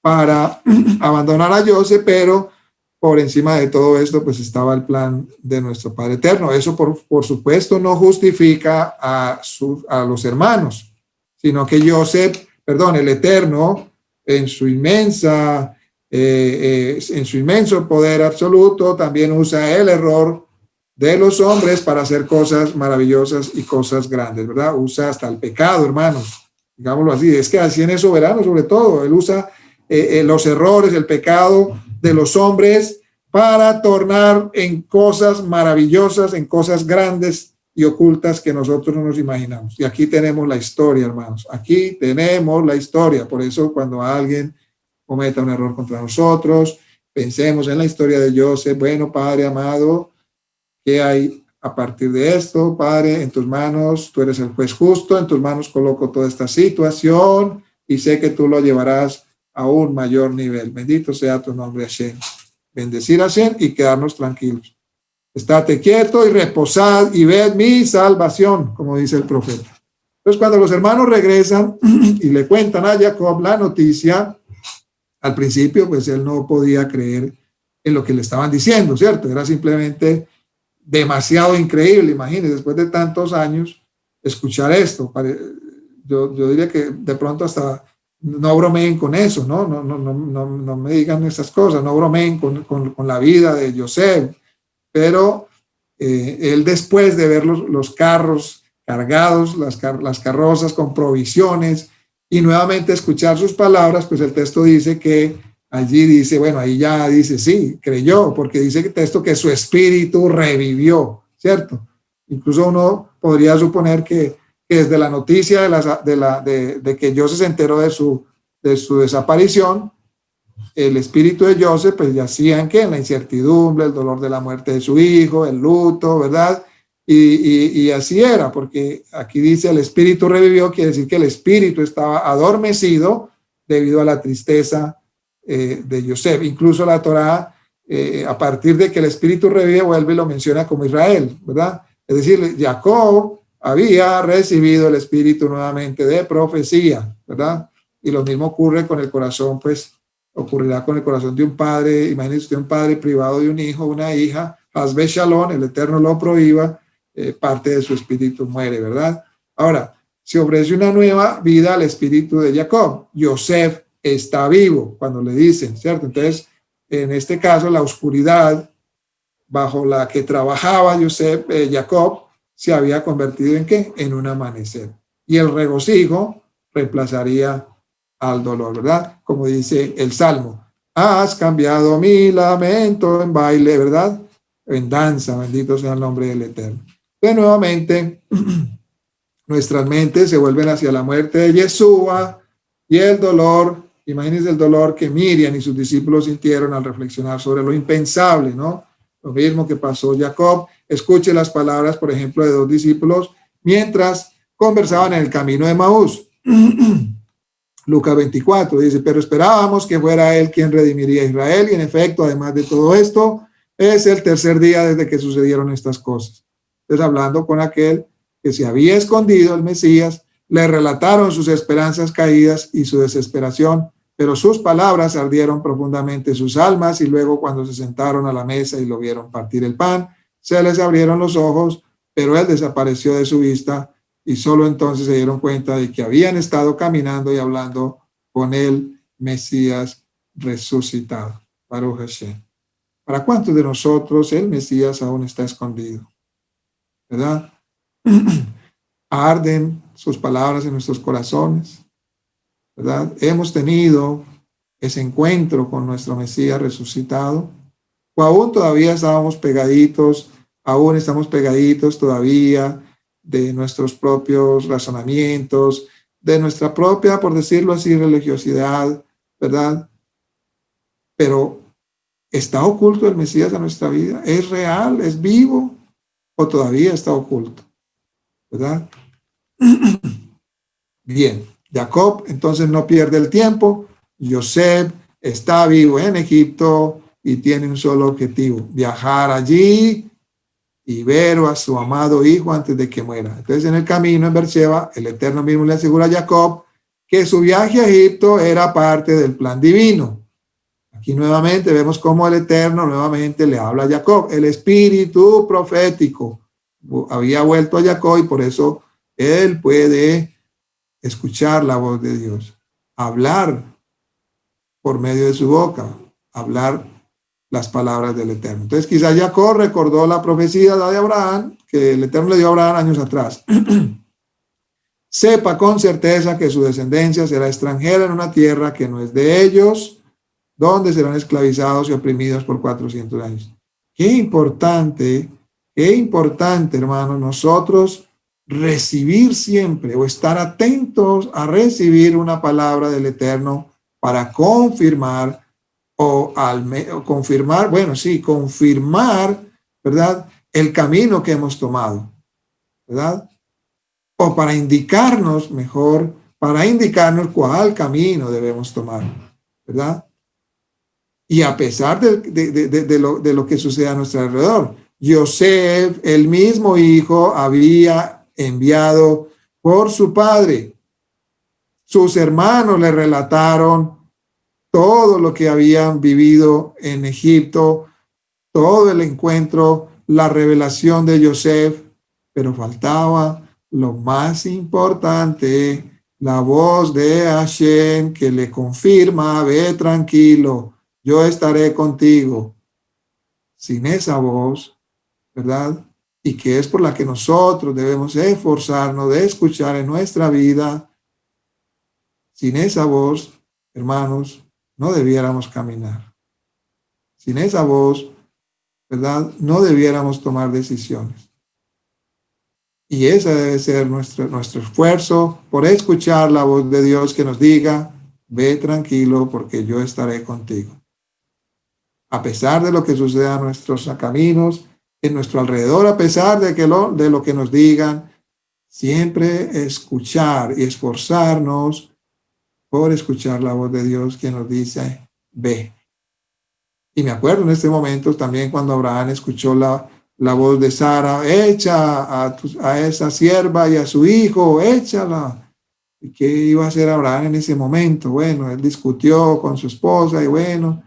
para abandonar a Yosef, pero por encima de todo esto, pues estaba el plan de nuestro Padre Eterno. Eso, por supuesto, no justifica a los hermanos, sino que el Eterno, en su inmenso poder absoluto, también usa el error de los hombres para hacer cosas maravillosas y cosas grandes, ¿verdad? Usa hasta el pecado, hermanos, digámoslo así. Es que así es soberano, sobre todo. Él usa los errores, el pecado de los hombres para tornar en cosas maravillosas, en cosas grandes y ocultas que nosotros no nos imaginamos. Y aquí tenemos la historia, hermanos. Aquí tenemos la historia. Por eso, cuando alguien cometa un error contra nosotros, pensemos en la historia de Yosef. Bueno, Padre amado, ¿qué hay a partir de esto? Padre, en tus manos, tú eres el juez justo, en tus manos coloco toda esta situación y sé que tú lo llevarás a un mayor nivel. Bendito sea tu nombre, Hashem. Bendecir a Hashem y quedarnos tranquilos. Estate quieto y reposad y ved mi salvación, como dice el profeta. Entonces, cuando los hermanos regresan y le cuentan a Jacob la noticia, al principio, pues él no podía creer en lo que le estaban diciendo, ¿cierto? Era simplemente demasiado increíble. Imagínense, después de tantos años, escuchar esto. Yo diría que de pronto hasta no bromeen con eso, ¿no? No me digan esas cosas, no bromeen con la vida de Yosef. Pero él, después de ver los carros cargados, las carrozas con provisiones, y nuevamente escuchar sus palabras, pues el texto dice que allí dice, bueno, ahí ya dice, sí, creyó, porque dice el texto que su espíritu revivió, ¿cierto? Incluso uno podría suponer que desde la noticia de que José se enteró de su desaparición, el espíritu de Joseph, pues yacía en la incertidumbre, el dolor de la muerte de su hijo, el luto, ¿verdad? Y así era, porque aquí dice el espíritu revivió, quiere decir que el espíritu estaba adormecido debido a la tristeza de Joseph. Incluso la Torá, a partir de que el espíritu revive, vuelve y lo menciona como Israel, ¿verdad? Es decir, Jacob había recibido el espíritu nuevamente de profecía, ¿verdad? Y lo mismo ocurre con el corazón, pues ocurrirá con el corazón de un padre. Imagínese usted un padre privado de un hijo, una hija, Hasbe Shalom, el Eterno lo prohíba, parte de su espíritu muere, ¿verdad? Ahora, se ofrece una nueva vida al espíritu de Jacob. Yosef está vivo, cuando le dicen, ¿cierto? Entonces, en este caso, la oscuridad bajo la que trabajaba Jacob, se había convertido ¿en qué? En un amanecer. Y el regocijo reemplazaría al dolor, ¿verdad? Como dice el Salmo, has cambiado mi lamento en baile, ¿verdad? En danza, bendito sea el nombre del Eterno. Entonces, nuevamente, nuestras mentes se vuelven hacia la muerte de Yeshua y el dolor. Imagínense el dolor que Miriam y sus discípulos sintieron al reflexionar sobre lo impensable, ¿no? Lo mismo que pasó Jacob. Escuche las palabras, por ejemplo, de dos discípulos mientras conversaban en el camino de Maús. Lucas 24 dice, pero esperábamos que fuera él quien redimiría a Israel, y en efecto, además de todo esto, es el tercer día desde que sucedieron estas cosas. Entonces, hablando con aquel que se había escondido, el Mesías, le relataron sus esperanzas caídas y su desesperación, pero sus palabras ardieron profundamente sus almas, y luego cuando se sentaron a la mesa y lo vieron partir el pan, se les abrieron los ojos, pero él desapareció de su vista y solo entonces se dieron cuenta de que habían estado caminando y hablando con el Mesías resucitado. Baruch Hashem. ¿Para cuántos de nosotros el Mesías aún está escondido? ¿Verdad? Arden sus palabras en nuestros corazones, ¿verdad? Hemos tenido ese encuentro con nuestro Mesías resucitado, o aún todavía estábamos pegaditos, aún estamos pegaditos todavía de nuestros propios razonamientos, de nuestra propia, por decirlo así, religiosidad, ¿verdad? Pero ¿está oculto el Mesías en nuestra vida? ¿Es real? ¿Es vivo? ¿O todavía está oculto? ¿Verdad? Bien, Jacob entonces no pierde el tiempo. Yosef está vivo en Egipto y tiene un solo objetivo: viajar allí y ver a su amado hijo antes de que muera. Entonces, en el camino en Beersheba, el Eterno mismo le asegura a Jacob que su viaje a Egipto era parte del plan divino. Aquí nuevamente vemos cómo el Eterno nuevamente le habla a Jacob. El espíritu profético había vuelto a Jacob y por eso él puede escuchar la voz de Dios, hablar por medio de su boca, hablar las palabras del Eterno. Entonces quizás Jacob recordó la profecía de Abraham, que el Eterno le dio a Abraham años atrás. Sepa con certeza que su descendencia será extranjera en una tierra que no es de ellos, donde serán esclavizados y oprimidos por 400 años. Qué importante, hermanos, nosotros recibir siempre o estar atentos a recibir una palabra del Eterno para confirmar confirmar, ¿verdad? El camino que hemos tomado, ¿verdad? O para indicarnos cuál camino debemos tomar, ¿verdad? Y a pesar de lo que sucede a nuestro alrededor, Yosef, el mismo hijo, había enviado por su padre. Sus hermanos le relataron todo lo que habían vivido en Egipto, todo el encuentro, la revelación de Yosef, pero faltaba lo más importante, la voz de Hashem que le confirma: ve tranquilo, yo estaré contigo. Sin esa voz, ¿verdad? Y que es por la que nosotros debemos esforzarnos de escuchar en nuestra vida. Sin esa voz, hermanos, no debiéramos caminar. Sin esa voz, ¿verdad? No debiéramos tomar decisiones. Y ese debe ser nuestro esfuerzo por escuchar la voz de Dios que nos diga: ve tranquilo porque yo estaré contigo. A pesar de lo que suceda en nuestros caminos, en nuestro alrededor, a pesar de lo que nos digan, siempre escuchar y esforzarnos por escuchar la voz de Dios que nos dice: ve. Y me acuerdo en este momento también cuando Abraham escuchó la voz de Sara: echa a esa sierva y a su hijo, échala. ¿Y qué iba a hacer Abraham en ese momento? Bueno, él discutió con su esposa y bueno,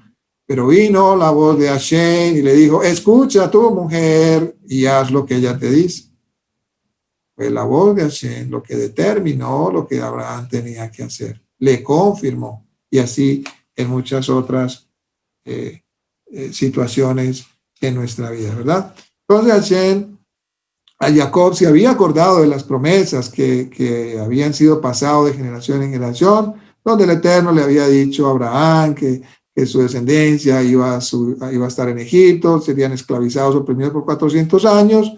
pero vino la voz de Hashem y le dijo: escucha a tu mujer y haz lo que ella te dice. Fue la voz de Hashem lo que determinó lo que Abraham tenía que hacer. Le confirmó. Y así en muchas otras situaciones en nuestra vida, ¿verdad? Entonces Hashem a Jacob se había acordado de las promesas que habían sido pasadas de generación en generación, donde el Eterno le había dicho a Abraham que su descendencia iba a estar en Egipto, serían esclavizados o oprimidos por 400 años.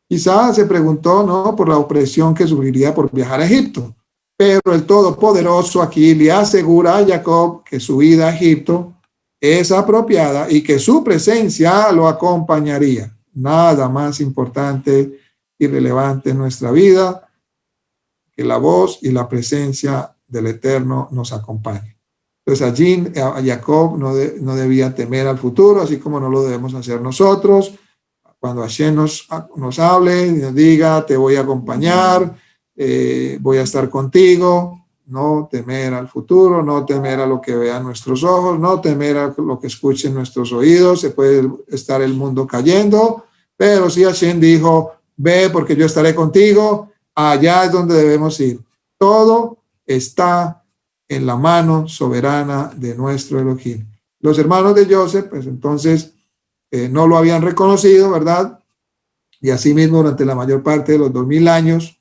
Quizás se preguntó, ¿no?, por la opresión que sufriría por viajar a Egipto. Pero el Todopoderoso aquí le asegura a Jacob que su ida a Egipto es apropiada y que su presencia lo acompañaría. Nada más importante y relevante en nuestra vida que la voz y la presencia del Eterno nos acompañe. Entonces allí Jacob no debía temer al futuro, así como no lo debemos hacer nosotros. Cuando Hashem nos hable y nos diga: te voy a acompañar, voy a estar contigo, no temer al futuro, no temer a lo que vean nuestros ojos, no temer a lo que escuchen nuestros oídos. Se puede estar el mundo cayendo, pero si Hashem dijo: ve porque yo estaré contigo, Allá es donde debemos ir. Todo está en la mano soberana de nuestro Elohim. Los hermanos de Joseph, pues entonces no lo habían reconocido, ¿verdad? Y asimismo, durante la mayor parte de los 2000 años,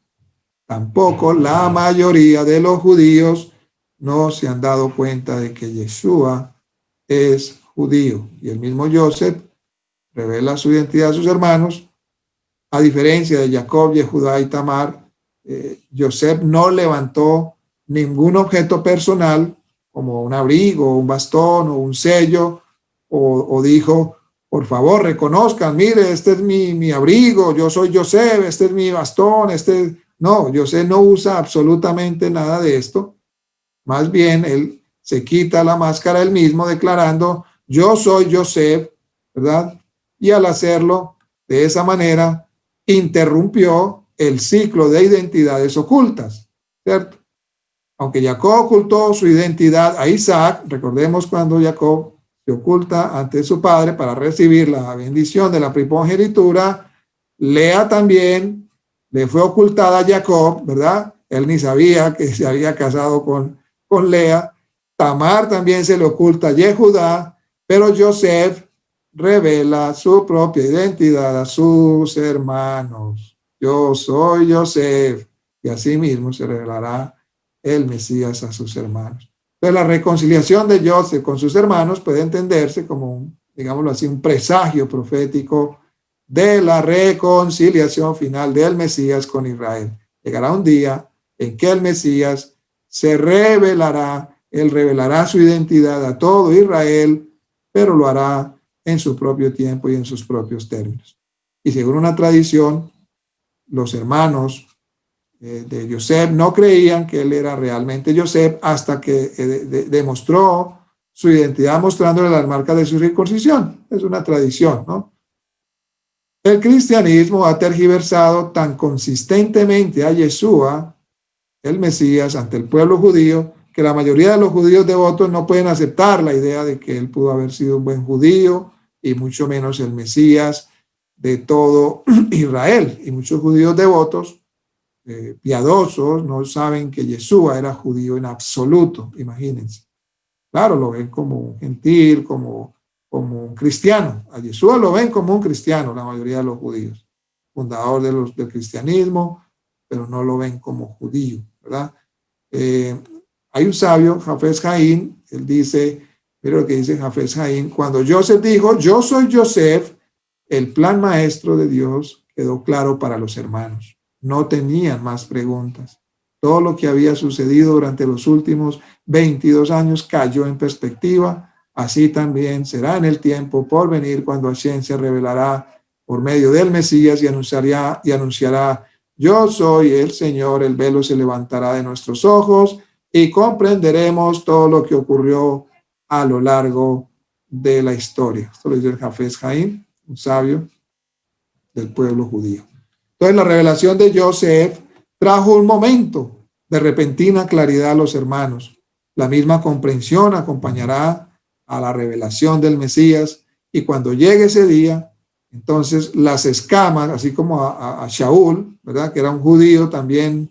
tampoco la mayoría de los judíos no se han dado cuenta de que Yeshua es judío. Y el mismo Joseph revela su identidad a sus hermanos. A diferencia de Jacob, Judá y Tamar, Joseph no levantó ningún objeto personal como un abrigo, un bastón o un sello, o dijo, por favor, reconozcan, mire, este es mi abrigo, yo soy Joseph, este es mi bastón, No, Joseph no usa absolutamente nada de esto. Más bien, él se quita la máscara él mismo declarando, yo soy Joseph, ¿verdad? Y al hacerlo de esa manera, interrumpió el ciclo de identidades ocultas, ¿cierto? Aunque Jacob ocultó su identidad a Isaac, recordemos cuando Jacob se oculta ante su padre para recibir la bendición de la primogenitura, Lea también le fue ocultada a Jacob, ¿verdad? Él ni sabía que se había casado con Lea. Tamar también se le oculta a Yehudá, pero Joseph revela su propia identidad a sus hermanos. Yo soy Joseph, y así mismo se revelará el Mesías a sus hermanos. Entonces, la reconciliación de Joseph con sus hermanos puede entenderse como, digámoslo así, un presagio profético de la reconciliación final del Mesías con Israel. Llegará un día en que el Mesías se revelará, él revelará su identidad a todo Israel, pero lo hará en su propio tiempo y en sus propios términos. Y según una tradición, los hermanos de Joseph no creían que él era realmente Joseph hasta que demostró su identidad mostrándole las marcas de su circuncisión. Es una tradición, ¿no? El cristianismo ha tergiversado tan consistentemente a Yeshua, el Mesías, ante el pueblo judío, que la mayoría de los judíos devotos no pueden aceptar la idea de que él pudo haber sido un buen judío y mucho menos el Mesías de todo Israel. Y muchos judíos devotos piadosos no saben que Yeshua era judío en absoluto, imagínense. Claro, lo ven como un gentil, como un cristiano. A Yeshua lo ven como un cristiano, la mayoría de los judíos, fundador del cristianismo, pero no lo ven como judío, ¿verdad? Hay un sabio, Jafes Haim, él dice, mira lo que dice Jafes Haim, cuando Joseph dijo, yo soy Joseph, el plan maestro de Dios quedó claro para los hermanos. No tenían más preguntas. Todo lo que había sucedido durante los últimos 22 años cayó en perspectiva. Así también será en el tiempo por venir cuando Hashem se revelará por medio del Mesías y anunciará, yo soy el Señor, el velo se levantará de nuestros ojos y comprenderemos todo lo que ocurrió a lo largo de la historia. Esto lo dice el Jafes Haim, un sabio del pueblo judío. Entonces, la revelación de Joseph trajo un momento de repentina claridad a los hermanos. La misma comprensión acompañará a la revelación del Mesías, y cuando llegue ese día, entonces las escamas, así como a Shaul, ¿verdad? Que era un judío también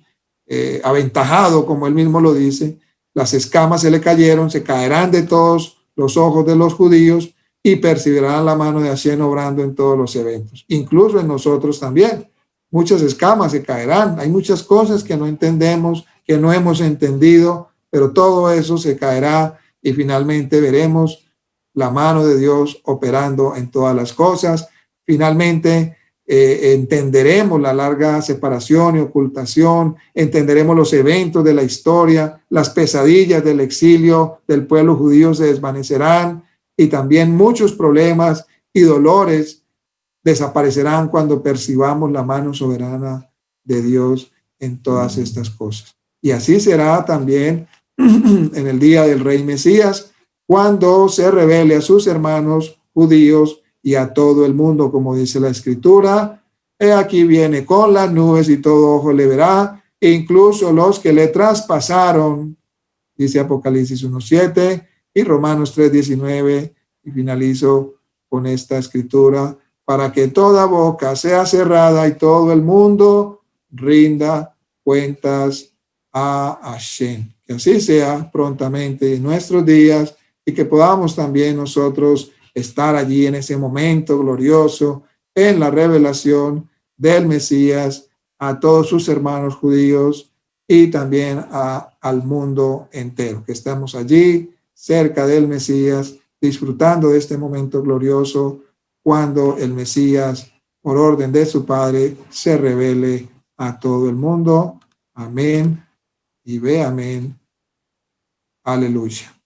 aventajado, como él mismo lo dice, las escamas se le cayeron, se caerán de todos los ojos de los judíos y percibirán la mano de Hashem obrando en todos los eventos, incluso en nosotros también. Muchas escamas se caerán, hay muchas cosas que no entendemos, que no hemos entendido, pero todo eso se caerá y finalmente veremos la mano de Dios operando en todas las cosas. Finalmente entenderemos la larga separación y ocultación, entenderemos los eventos de la historia, las pesadillas del exilio del pueblo judío se desvanecerán y también muchos problemas y dolores desaparecerán cuando percibamos la mano soberana de Dios en todas estas cosas. Y así será también en el día del Rey Mesías, cuando se revele a sus hermanos judíos y a todo el mundo, como dice la Escritura. He aquí viene con las nubes y todo ojo le verá, e incluso los que le traspasaron, dice Apocalipsis 1:7 y Romanos 3:19, y finalizo con esta escritura, para que toda boca sea cerrada y todo el mundo rinda cuentas a Hashem. Que así sea prontamente en nuestros días y que podamos también nosotros estar allí en ese momento glorioso, en la revelación del Mesías a todos sus hermanos judíos y también al mundo entero. Que estamos allí cerca del Mesías, disfrutando de este momento glorioso cuando el Mesías, por orden de su Padre, se revele a todo el mundo. Amén y ve amén. Aleluya.